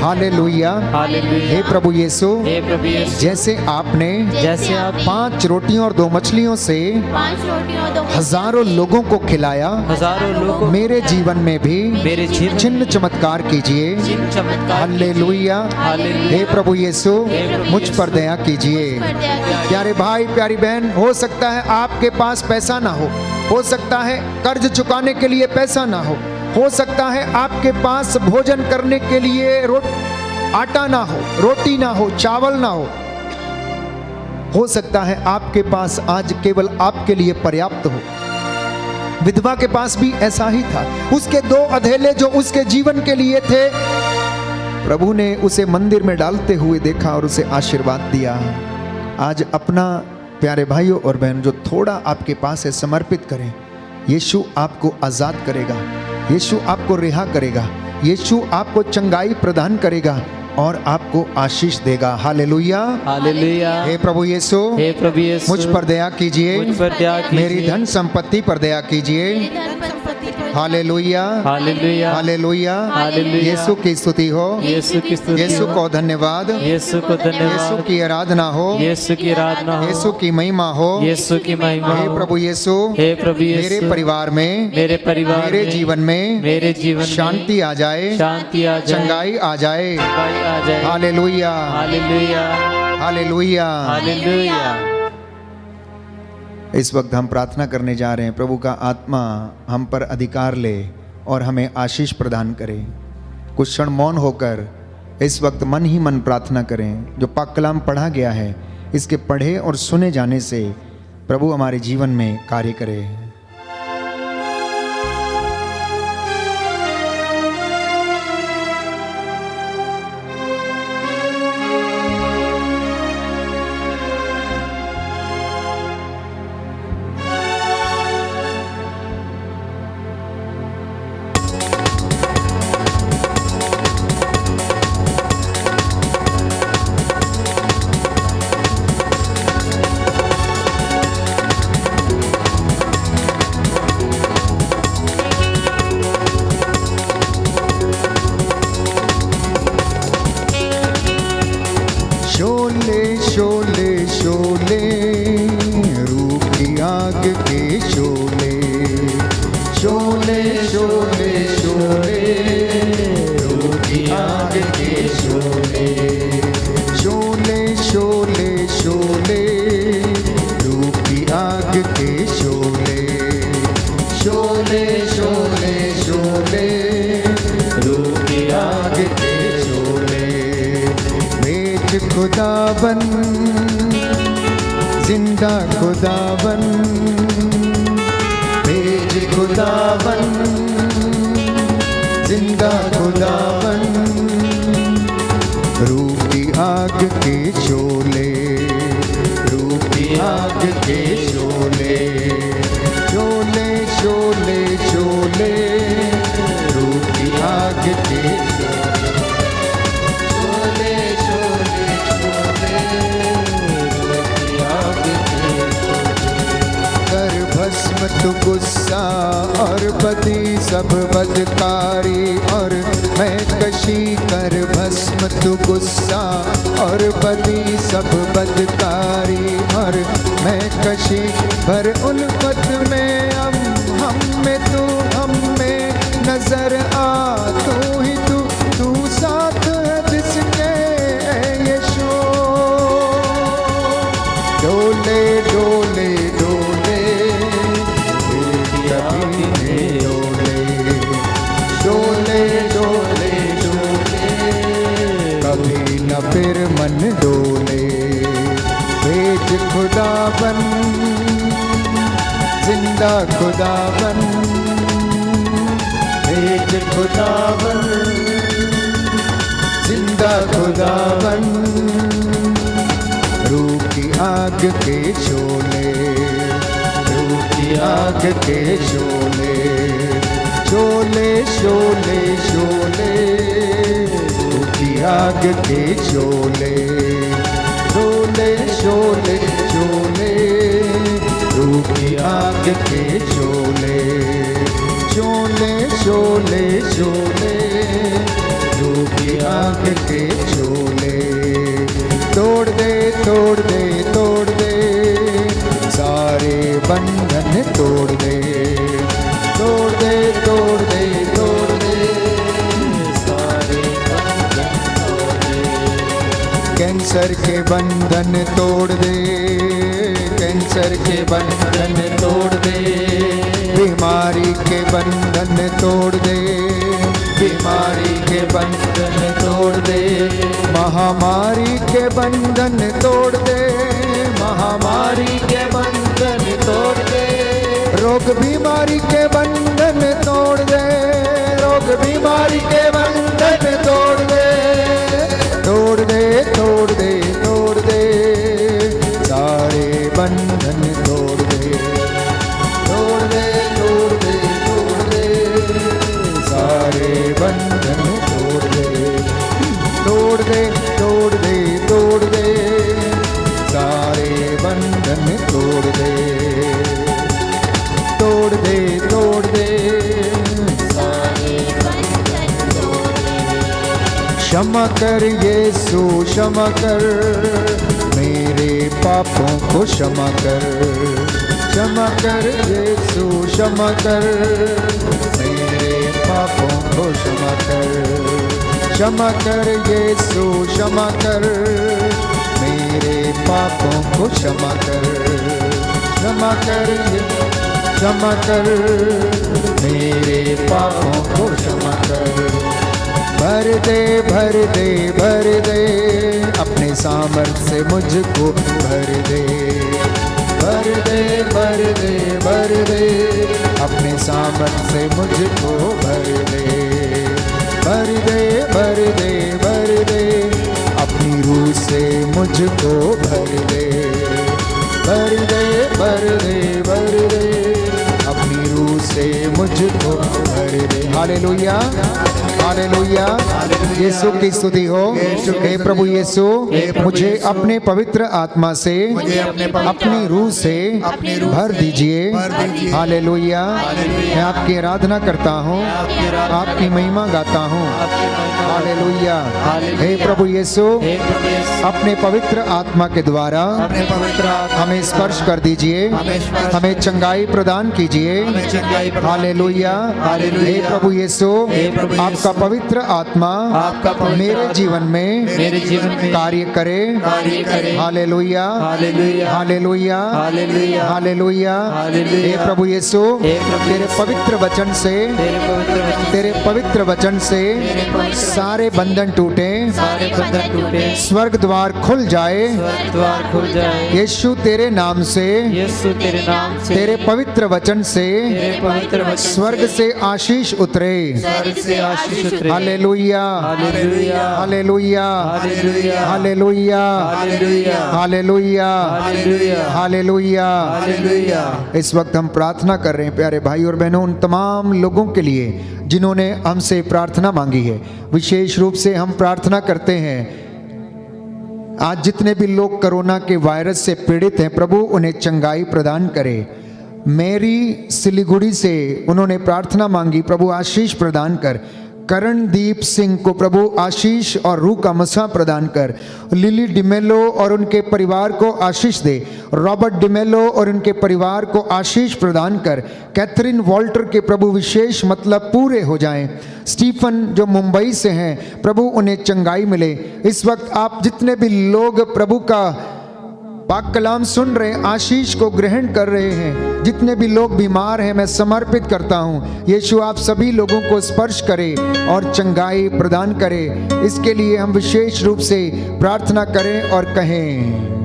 Hallelujah, hallelujah. हे प्रभु यीशु, हे प्रभु यीशु, जैसे आपने 5 रोटियों और 2 मछलियों से हजारों लोगों को खिलाया, हजारों लोगों मेरे जीवन में भी मेरे जीवन चिन्ह चमत्कार कीजिए। चमत्कार। Hallelujah, hallelujah. हे प्रभु यीशु, प्रभु मुझ यीशु, पर दया कीजिए। प्यारे भाई प्यारी बहन, हो सकता है आपके पास पैसा ना हो सकता है कर्ज चुकाने के लिए पैसा ना हो सकता है आपके पास भोजन करने के लिए आटा ना हो, रोटी ना हो, चावल ना हो सकता है आपके पास आज केवल आपके लिए पर्याप्त हो। विधवा के पास भी ऐसा ही था। उसके 2 अधेले जो उसके जीवन के लिए थे, प्रभु ने उसे मंदिर में डालते हुए देखा और उसे आशीर्वाद दिया। आज अपना प्यारे भाइयों और बहन जो थोड़ा आपके पास है समर्पित करें। यीशु आपको आजाद करेगा, यीशु आपको रिहा करेगा, यीशु आपको चंगाई प्रदान करेगा और आपको आशीष देगा। Hallelujah, hallelujah. हे प्रभु यीशु, हे प्रभु यीशु, मुझ पर दया कीजिए, मुझ पर दया कीजिए। मेरी धन संपत्ति पर दया कीजिए। Hallelujah, hallelujah, hallelujah, hallelujah. यीशु की स्तुति हो, यीशु की स्तुति यीशु हो। को धन्यवाद, यीशु को यीशु धन्यवाद, की आराधना हो, यीशु की आराधना हो, यीशु की महिमा हो। यीशु की महिमा हे हो। प्रभु यीशु, हे प्रभु यीशु, मेरे परिवार में, मेरे परिवार मेरे में, जीवन में मेरे जीवन में शांति आ जाए, शांति आ जाए, चंगाई आ जाए। चंगाई आ जाए। Hallelujah, hallelujah, hallelujah. हालेलुया। इस वक्त हम प्रार्थना करने जा रहे हैं। प्रभु का आत्मा हम पर अधिकार ले और हमें आशीष प्रदान करे। कुछ क्षण मौन होकर इस वक्त मन ही मन प्रार्थना करें। जो पाक कलाम पढ़ा गया है, इसके पढ़े और सुने जाने से प्रभु हमारे जीवन में कार्य करे। के शोले, शोले शोले शोले, रूह की आग के शोले, शोले शोले शोले, रूह की आग के शोले, शोले शोले शोले, रूह की आग के शोले। भेज खुदाबन, जिंदा खुदाबन, भेज खुदाबन, जिंदा खुदाबन, रूह की आग के शोले, रूह की आग के शोले, शोले शोले शोले, रूह की आग के शोले, शोले शोले शोले, रूह की आग के शोले। कर भस्म तू गुस्सा और बदी सब बदकारी और मैं कशी, कर भस्म तू गुस्सा और बदी सब बदकारी और मैं कशी, भर उल्फत में हम में तू, हम में नजर आ तू ही तू, तू साथ है जिसके यीशु। डोले डोले डोले, डोले डोले डोले डोले, कभी न फिर मन डोले। भेज खुदाबन, जिंदा खुदाबन, भेज खुदाबन, जिंदा खुदाबन, रूह की आग के शोले, रूह की आग के शोले, शोले शोले शोले, रूह की आग के शोले, शोले शोले शोले, रूह की आग के शोले, शोले शोले शोले, रूह की आग के शोले। तोड़ दे तोड़ दे तोड़ दे, सारे बंधन तोड़ दे, तोड़ दे तोड़ दे तोड़ दे, सारे बंधन तोड़ दे। कैंसर के बंधन तोड़ दे, कैंसर के बंधन तोड़ दे, बीमारी के बंधन तोड़ दे, बीमारी के बंधन तोड़ दे, महामारी के बंधन तोड़ दे, महामारी के बंधन तोड़ दे, रोग बीमारी के बंधन तोड़ दे, रोग बीमारी के बंधन तोड़ दे, तोड़ दे तोड़ दे तोड़ दे, सारे बंधन तोड़ दे, तोड़ दे तोड़ दे तोड़ दे, सारे बंधन तोड़ दे, तोड़ दे तोड़ दे तोड़ दे, सारे बंधन तोड़ दे, तोड़ दे तोड़ दे, सारे बंधन तोड़ दे। क्षमा कर यीशु क्षमा कर, मेरे पापों को क्षमा कर, क्षमा कर यीशु क्षमा कर, मेरे पापों को क्षमा कर, क्षमा कर यीशु क्षमा कर, मेरे पापों को क्षमा कर, क्षमा कर क्षमा कर, मेरे पापों को क्षमा कर। भर दे भर दे भर दे, अपने सामर्थ्य से मुझको भर दे, भर दे भर दे भर दे, अपने सामर्थ्य से मुझको भर दे, भर दे भर दे भर दे, अपनी रूह से मुझको भर दे, भर दे भर दे भर दे, अपनी रूह से मुझको भर दे। Hallelujah hallelujah. यीशु की स्तुति हो। हे प्रभु यीशु, मुझे अपने पवित्र आत्मा से, अपनी रूह से भर दीजिए। हालेलुया। मैं आपकी आराधना करता हूँ, आपकी महिमा गाता हूँ। हालेलुया। हे प्रभु यीशु, अपने पवित्र आत्मा के द्वारा हमें स्पर्श कर दीजिए, हमें चंगाई प्रदान कीजिए। हालेलुया। हे प्रभु यीशु, आपका पवित्र आत्मा मेरे जीवन में कार्य करे। Hallelujah, hallelujah, hallelujah. हे प्रभु यीशु, तेरे पवित्र वचन से, तेरे पवित्र वचन से सारे बंधन टूटे, स्वर्ग द्वार खुल जाए। यीशु तेरे नाम से, तेरे पवित्र वचन से स्वर्ग से आशीष उतरे। Hallelujah, hallelujah, hallelujah, hallelujah, hallelujah. इस वक्त हम प्रार्थना कर रहे हैं प्यारे भाई और बहनों, उन तमाम लोगों के लिए जिन्होंने हमसे प्रार्थना मांगी है। विशेष रूप से हम प्रार्थना करते हैं आज जितने भी लोग कोरोना के वायरस से पीड़ित हैं, प्रभु उन्हें चंगाई प्रदान करे। मेरी सिलीगुड़ी से उन्होंने प्रार्थना मांगी, प्रभु आशीष प्रदान कर। करणदीप सिंह को प्रभु आशीष और रूह का मसा प्रदान कर। लिली डिमेलो और उनके परिवार को आशीष दे। रॉबर्ट डिमेलो और उनके परिवार को आशीष प्रदान कर। कैथरीन वॉल्टर के प्रभु विशेष मतलब पूरे हो जाएं। स्टीफन जो मुंबई से हैं, प्रभु उन्हें चंगाई मिले। इस वक्त आप जितने भी लोग प्रभु का पाक कलाम सुन रहे हैं, आशीष को ग्रहण कर रहे हैं, जितने भी लोग बीमार हैं, मैं समर्पित करता हूँ यीशु आप सभी लोगों को स्पर्श करें और चंगाई प्रदान करें। इसके लिए हम विशेष रूप से प्रार्थना करें और कहें।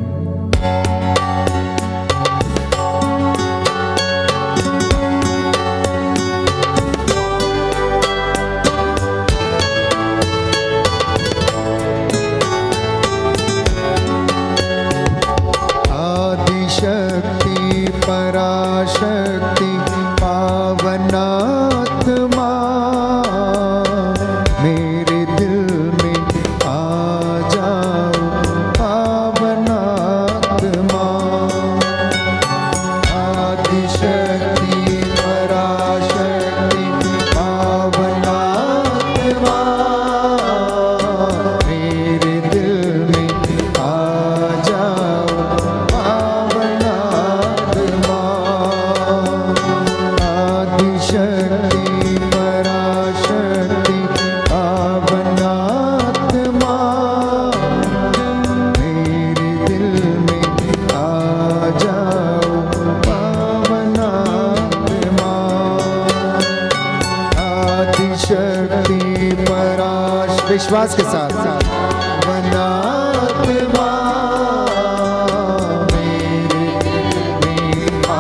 पराशक्ति पावनात्मा मेरे दिल में आ जाओ। पावनात्मा आदिशक्ति पराशक्ति पावनात्मा मेरे दिल में आ जाओ। विश्वास के साथ वनात्मा मेरे में आ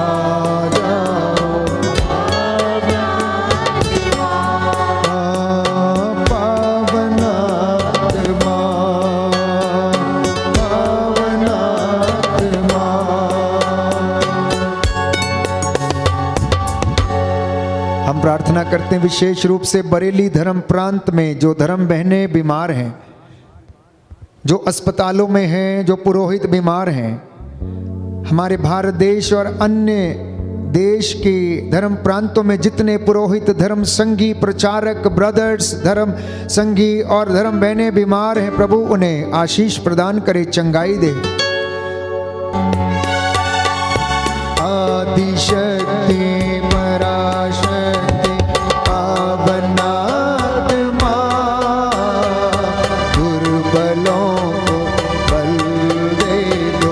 जाओ। पावनात्मा, पावनात्मा। हम प्रार्थना करते हैं विशेष रूप से बरेली धर्म प्रांत में जो धर्म बहनें बीमार हैं, जो अस्पतालों में हैं, जो पुरोहित बीमार हैं। हमारे भारत देश और अन्य देश के धर्म प्रांतों में जितने पुरोहित, धर्म संगी, प्रचारक, ब्रदर्स, धर्म संगी और धर्म बहनें बीमार हैं, प्रभु उन्हें आशीष प्रदान करे, चंगाई दे। आदिशक्ति पराशक्ति पावनात्मा दुर्बलों को बल दे दो।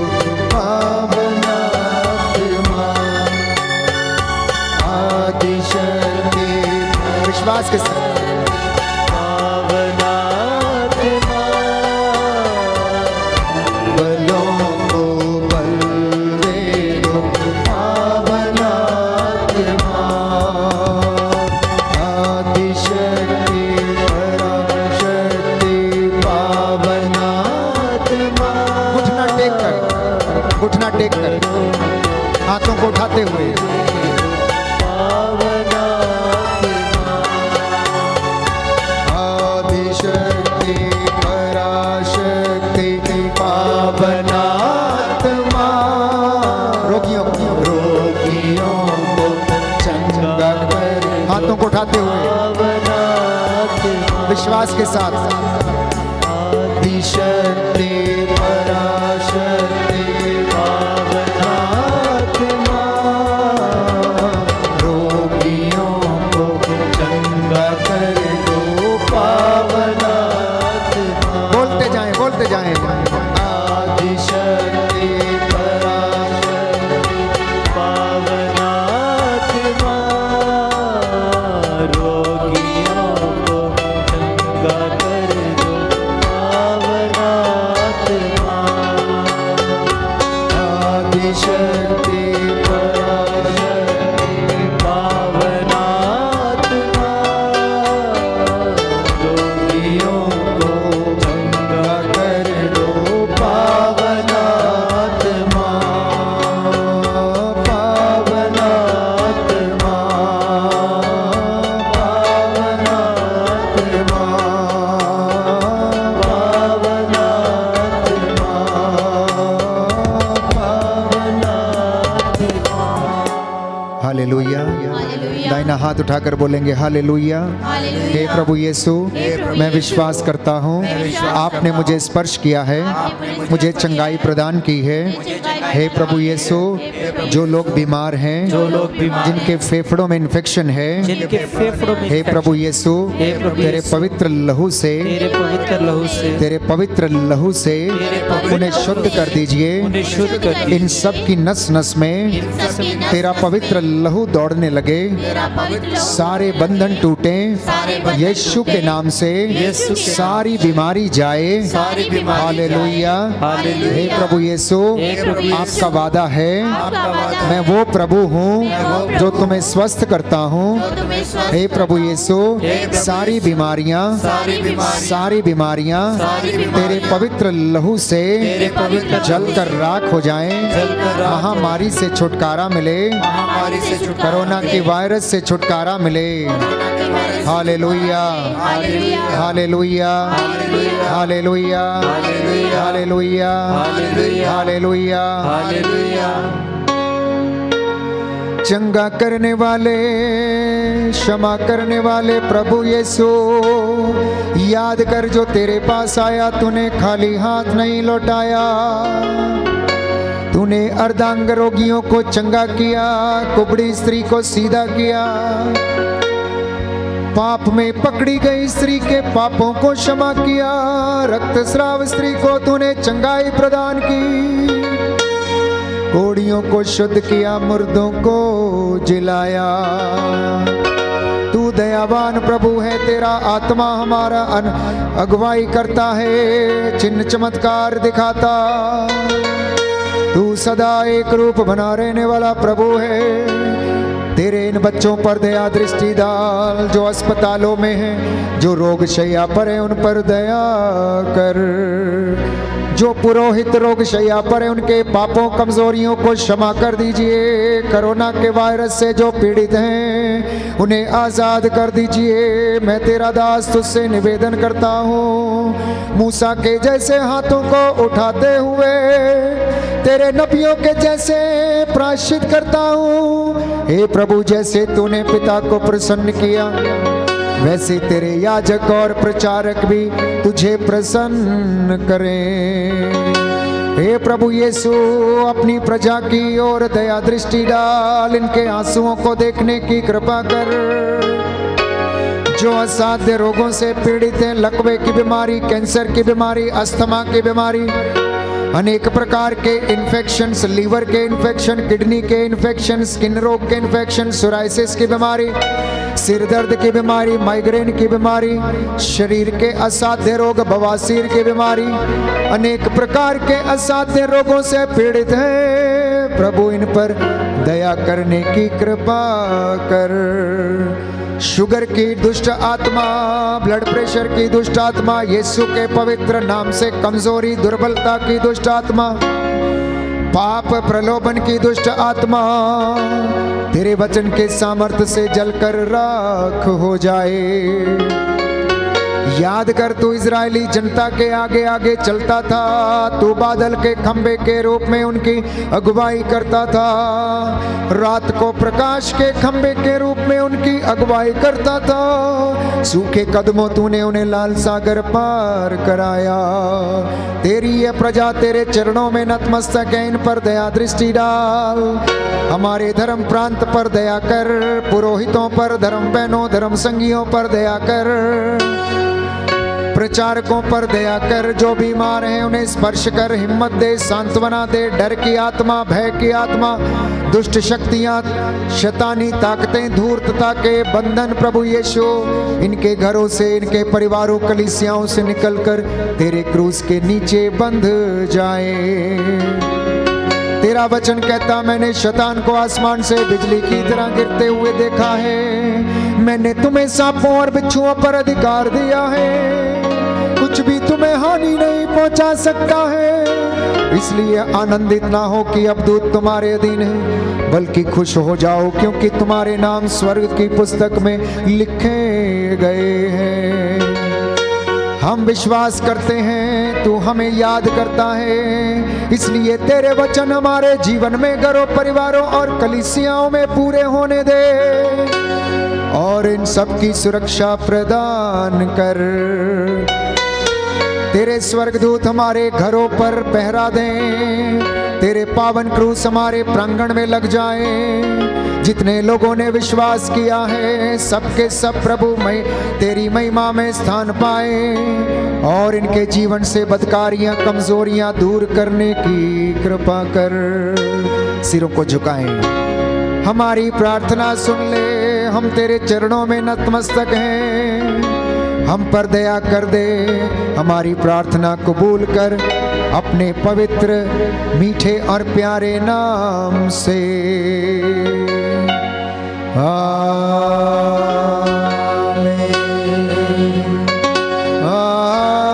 पावनात्मा आदिशक्ति, विश्वास के साथ घुटना टेक कर हाथों को उठाते हुए को चंगा कर दो। हाथों को उठाते हुए पावन आत्मा विश्वास के साथ आदिशक्ति पराशक्ति पावन आत्मा रोगियों को चंगा कर दो। पावन आत्मा बोलते जाएं, बोलते जाएं। आदिशक्ति पराशक्ति पावन आत्मा रोगियों को चंगा कर दो। पावन आत्मा आदिशक्ति पराशक्ति पावन आत्मा रोगियों को चंगा कर दो। पावन आत्मा पावन आत्मा पावन आत्मा पावन आत्मा पावन आत्मा। हालेलुया। हालेलुया। दाहिना हाथ उठाकर बोलेंगे हालेलुया। हालेलुया। हे प्रभु यीशु, मैं विश्वास करता हूँ आपने मुझे स्पर्श किया है, मुझे चंगाई प्रदान की है। हे प्रभु यीशु, जो लोग बीमार हैं, जो लोग बीमार हैं, जिनके फेफड़ों में इन्फेक्शन है, जिनके फेफड़ों में हे प्रभु यीशु, हे प्रभु तेरे यीशु, पवित्र लहू से, तेरे पवित्र लहू से, तेरे पवित्र लहू से पवित्र उन्हें शुद्ध कर दीजिए। उन्हें शुद्ध कर दीजिए। इन सब की नस नस में तेरा पवित्र लहू दौड़ने लगे, सारे बंधन टूटे यीशु के नाम से, यीशु के सारी बीमारी जाए। सारी बीमारी हालेलुया। हालेलुया। हे प्रभु यीशु, हे प्रभु यीशु, आपका वादा है, आपका वादा मैं वो प्रभु हूँ जो तुम्हें स्वस्थ करता हूँ। हे प्रभु यीशु, सारी बीमारियाँ सारी बीमारियाँ तेरे पवित्र लहू से जल कर राख हो जाएं। महामारी से छुटकारा मिले, महामारी से छुटकारा कोरोना की वायरस से छुटकारा मिले। Hallelujah hallelujah hallelujah hallelujah hallelujah. Hallelujah. चंगा करने वाले, क्षमा करने वाले प्रभु यीशु, याद कर जो तेरे पास आया तूने खाली हाथ नहीं लौटाया। तूने अर्धांग रोगियों को चंगा किया, कुबड़ी स्त्री को सीधा किया, पाप में पकड़ी गई स्त्री के पापों को क्षमा किया, रक्तस्राव स्त्री को तूने चंगाई प्रदान की, कोढ़ियों को शुद्ध किया, मुर्दों को जिलाया। तू दयावान प्रभु है, तेरा आत्मा हमारा अगुवाई करता है, चिन्ह चमत्कार दिखाता। तू सदा एक रूप बना रहने वाला प्रभु है। तेरे इन बच्चों पर दया दृष्टि डाल, जो अस्पतालों में हैं, जो रोग शैया पर है उन पर दया कर, जो पुरोहित रोग शैया पर है उनके पापों कमजोरियों को क्षमा कर दीजिए। कोरोना के वायरस से जो पीड़ित हैं उन्हें आजाद कर दीजिए। मैं तेरा दास तुझसे निवेदन करता हूँ, मूसा के जैसे हाथों को उठाते हुए तेरे नबियों के जैसे प्रायश्चित करता हूँ। हे प्रभु, जैसे तूने पिता को प्रसन्न किया वैसे तेरे याजक और प्रचारक भी तुझे प्रसन्न करें। हे प्रभु यीशु, अपनी प्रजा की ओर दया दृष्टि डाल, इनके आंसुओं को देखने की कृपा कर। जो असाध्य रोगों से पीड़ित हैं, लकवे की बीमारी, कैंसर की बीमारी, अस्थमा की बीमारी, अनेक प्रकार के इन्फेक्शंस, लीवर के इन्फेक्शन, किडनी के इन्फेक्शन, स्किन रोग के इन्फेक्शन, सोराइसिस की बीमारी, सिर दर्द की बीमारी, माइग्रेन की बीमारी, शरीर के असाध्य रोग, बवासीर की बीमारी, अनेक प्रकार के असाध्य रोगों से पीड़ित हैं। प्रभु, इन पर दया करने की कृपा कर। शुगर की दुष्ट आत्मा, ब्लड प्रेशर की दुष्ट आत्मा, यीशु के पवित्र नाम से कमजोरी, दुर्बलता की दुष्ट आत्मा, पाप प्रलोभन की दुष्ट आत्मा, तेरे वचन के सामर्थ्य से जलकर राख हो जाए। याद कर, तू इजरायली जनता के आगे आगे चलता था, तू बादल के खंबे के रूप में उनकी अगुवाई करता था, रात को प्रकाश के खंबे के रूप में उनकी अगुवाई करता था। सूखे कदमों तूने उन्हें लाल सागर पार कराया। तेरी ये प्रजा तेरे चरणों में नतमस्तक है, इन पर दया दृष्टि डाल। हमारे धर्म प्रांत पर दया कर, पुरोहितों पर, धर्म बहनों, धर्म संगियों पर दया कर, प्रचारकों पर दया कर। जो बीमार हैं उन्हें स्पर्श कर, हिम्मत दे, सांत्वना दे। डर की आत्मा, भय की आत्मा, दुष्ट शक्तियां, शैतानी ताकतें, धूर्तता के बंधन प्रभु यीशु इनके घरों से, इनके परिवारों, कलीसियाओं से निकलकर तेरे क्रूस के नीचे बंध जाए। तेरा वचन कहता, मैंने शैतान को आसमान से बिजली की तरह गिरते हुए देखा है। मैंने तुम्हें सांपों और बिच्छुओं पर अधिकार दिया है, कुछ भी तुम्हें हानि नहीं पहुंचा सकता है। इसलिए आनंदित ना हो कि अब दूत तुम्हारे अधीन है, बल्कि खुश हो जाओ क्योंकि तुम्हारे नाम स्वर्ग की पुस्तक में लिखे गए हैं। हम विश्वास करते हैं तू हमें याद करता है, इसलिए तेरे वचन हमारे जीवन में, घरों, परिवारों और कलीसियाओं में पूरे होने दे और इन सब की सुरक्षा प्रदान कर। तेरे स्वर्गदूत हमारे घरों पर पहरा दें, तेरे पावन क्रूस हमारे प्रांगण में लग जाएं। जितने लोगों ने विश्वास किया है सबके सब प्रभु में तेरी महिमा में स्थान पाए और इनके जीवन से बदकारियां, कमजोरियां दूर करने की कृपा कर। सिरों को झुकाएं, हमारी प्रार्थना सुन ले। हम तेरे चरणों में नतमस्तक हैं, हम पर दया कर दे। हमारी प्रार्थना कबूल कर अपने पवित्र, मीठे और प्यारे नाम से। आमीन, आमीन, आमीन।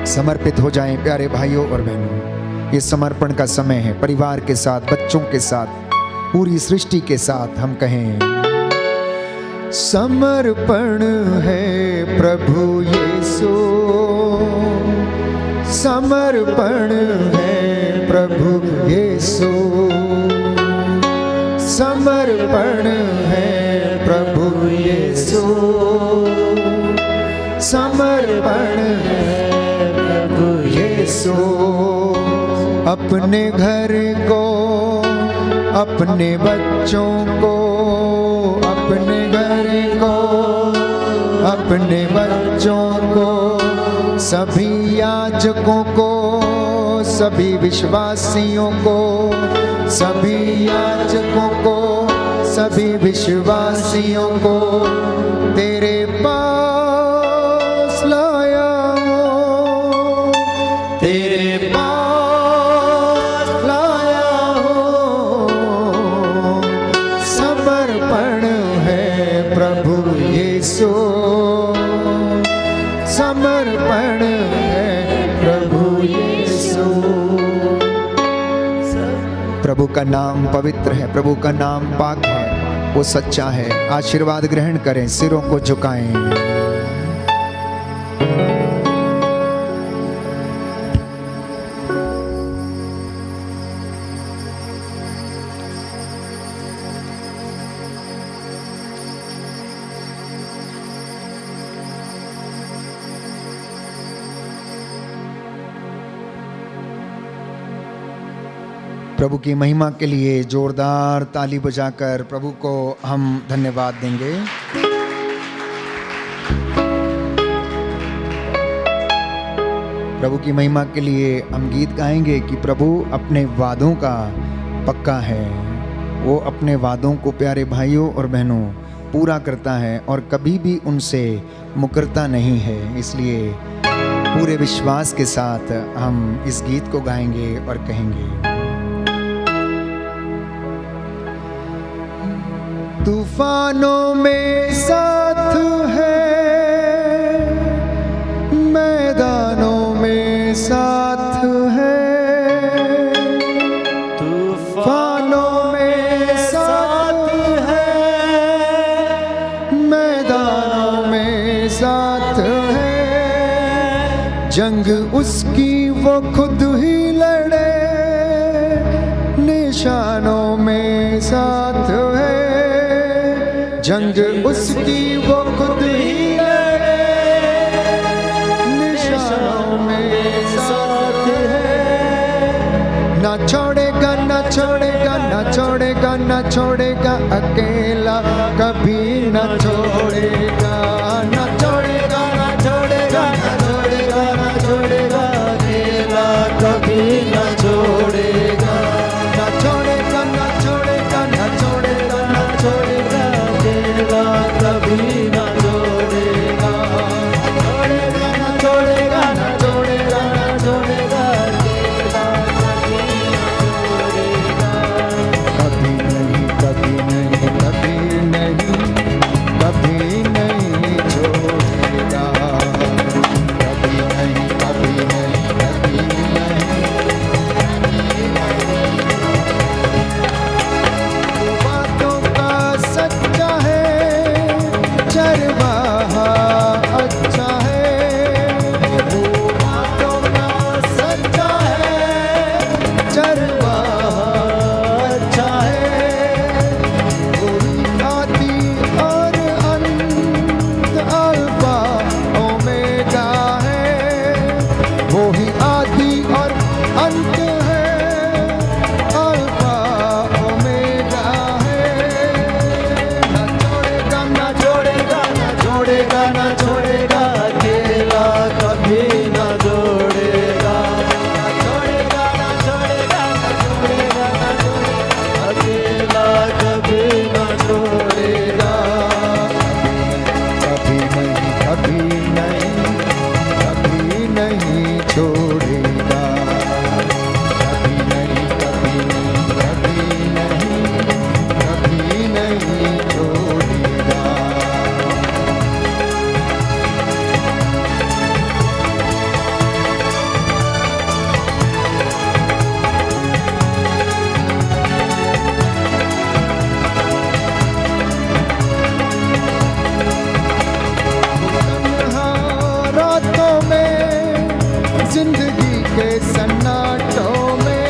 समर्पित हो जाएं प्यारे भाइयों और बहनों। ये समर्पण का समय है। परिवार के साथ, बच्चों के साथ, पूरी सृष्टि के साथ हम कहें, समर्पण है प्रभु यीशु, समर्पण है प्रभु यीशु, समर्पण है प्रभु यीशु, समर्पण है प्रभु यीशु। अपने घर को, अपने बच्चों को, अपने घर को, अपने बच्चों को, सभी याजकों को, सभी विश्वासियों को, सभी याजकों को, सभी विश्वासियों को तेरे पास लाया हूं, तेरे पास लाया हूं। समर्पण है प्रभु यीशु, समर्पण है प्रभु यीशु। प्रभु का नाम पवित्र है, प्रभु का नाम पाक है, वो सच्चा है। आशीर्वाद ग्रहण करें, सिरों को झुकाएं। प्रभु की महिमा के लिए जोरदार ताली बजाकर प्रभु को हम धन्यवाद देंगे। प्रभु की महिमा के लिए हम गीत गाएंगे कि प्रभु अपने वादों का पक्का है। वो अपने वादों को प्यारे भाइयों और बहनों पूरा करता है और कभी भी उनसे मुकरता नहीं है। इसलिए पूरे विश्वास के साथ हम इस गीत को गाएंगे और कहेंगे, तूफानों में साथ है में साथ है, जंग उसकी वो खुद ही लड़े, निशानों में साथ है। ना छोड़ेगा ना छोड़ेगा ना छोड़ेगा ना छोड़ेगा, अकेला कभी ना छोड़ेगा, ना छोड़ेगा ना छोड़ेगा ना छोड़ेगा ना छोड़ेगा, अकेला कभी ना छोड़ेगा, ना छोड़ेगा ना छोड़ेगा ना छोड़ेगा ना छोड़ेगा, अकेला कभी ना छोड़ेगा, ना छोड़ेगा ना छोड़ेगा ना छोड़ेगा, अकेला कभी नहीं कभी नहीं कभी नहीं कभी नहीं छोड़ेगा, कभी नहीं कभी नहीं कभी नहीं। बातों का सच्चा है, चरवाहा अच्छा है, वो बातों का सच्चा है, चरवाहा अच्छा है, वही आदि और अंत, अल्फा ओमेगा है, वही आदि और अंत है, अल्फा ओमेगा है। ना छोड़ेगा ना छोड़ेगा ना छोड़ेगा ना छोड़ेगा, अकेला कभी ना छोड़ेगा, ना छोड़ेगा ना छोड़ेगा ना छोड़ेगा ना छोड़ेगा, अकेला कभी ना छोड़ेगा, कभी नहीं कभी नहीं कभी नहीं छोड़ेगा, कभी नहीं कभी नहीं कभी नहीं छोड़ेगा। रातों में, जिंदगी के सन्नाटों में,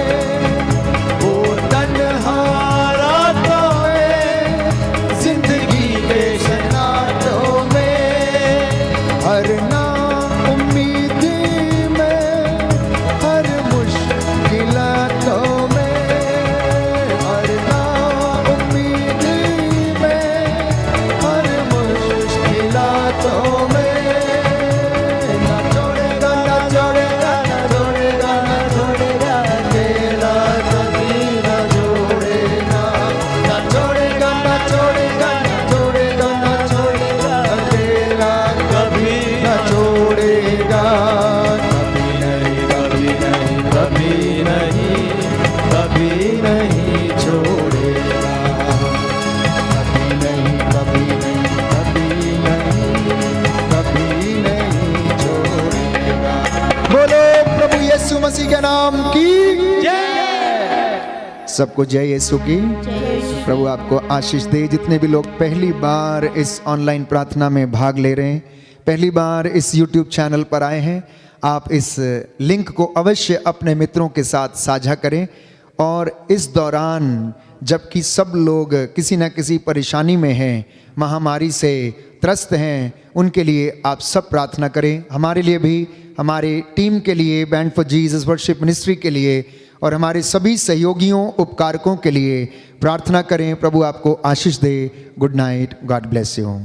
वो तन्हा रातों में, जिंदगी के सन्नाटों में, हर नाउम्मीदी में, हर मुश्किलातों में, हर नाउम्मीदी में, हर मुश्किलातों में, ना छोड़ेगा ना छोड़ेगा ना छोड़ेगा ना छोड़ेगा, अकेला कभी ना छोड़ेगा, ना छोड़ेगा ना छोड़ेगा ना छोड़ेगा ना छोड़ेगा, अकेला कभी ना छोड़ेगा, कभी नहीं कभी नहीं कभी नहीं कभी नहीं छोड़ेगा, कभी नहीं कभी नहीं कभी नहीं कभी नहीं छोड़ेगा। बोलो प्रभु यीशु मसीह के नाम की जय। सबको जय यीशु की। प्रभु आपको आशीष दे। जितने भी लोग पहली बार इस ऑनलाइन प्रार्थना में भाग ले रहे हैं, पहली बार इस YouTube चैनल पर आए हैं, आप इस लिंक को अवश्य अपने मित्रों के साथ साझा करें। और इस दौरान जबकि सब लोग किसी न किसी परेशानी में हैं, महामारी से त्रस्त हैं, उनके लिए आप सब प्रार्थना करें। हमारे लिए भी, हमारे टीम के लिए, band for Jesus worship ministry के लिए और हमारे सभी सहयोगियों, उपकारकों के लिए प्रार्थना करें। प्रभु आपको आशीष दे। Good night. God bless you.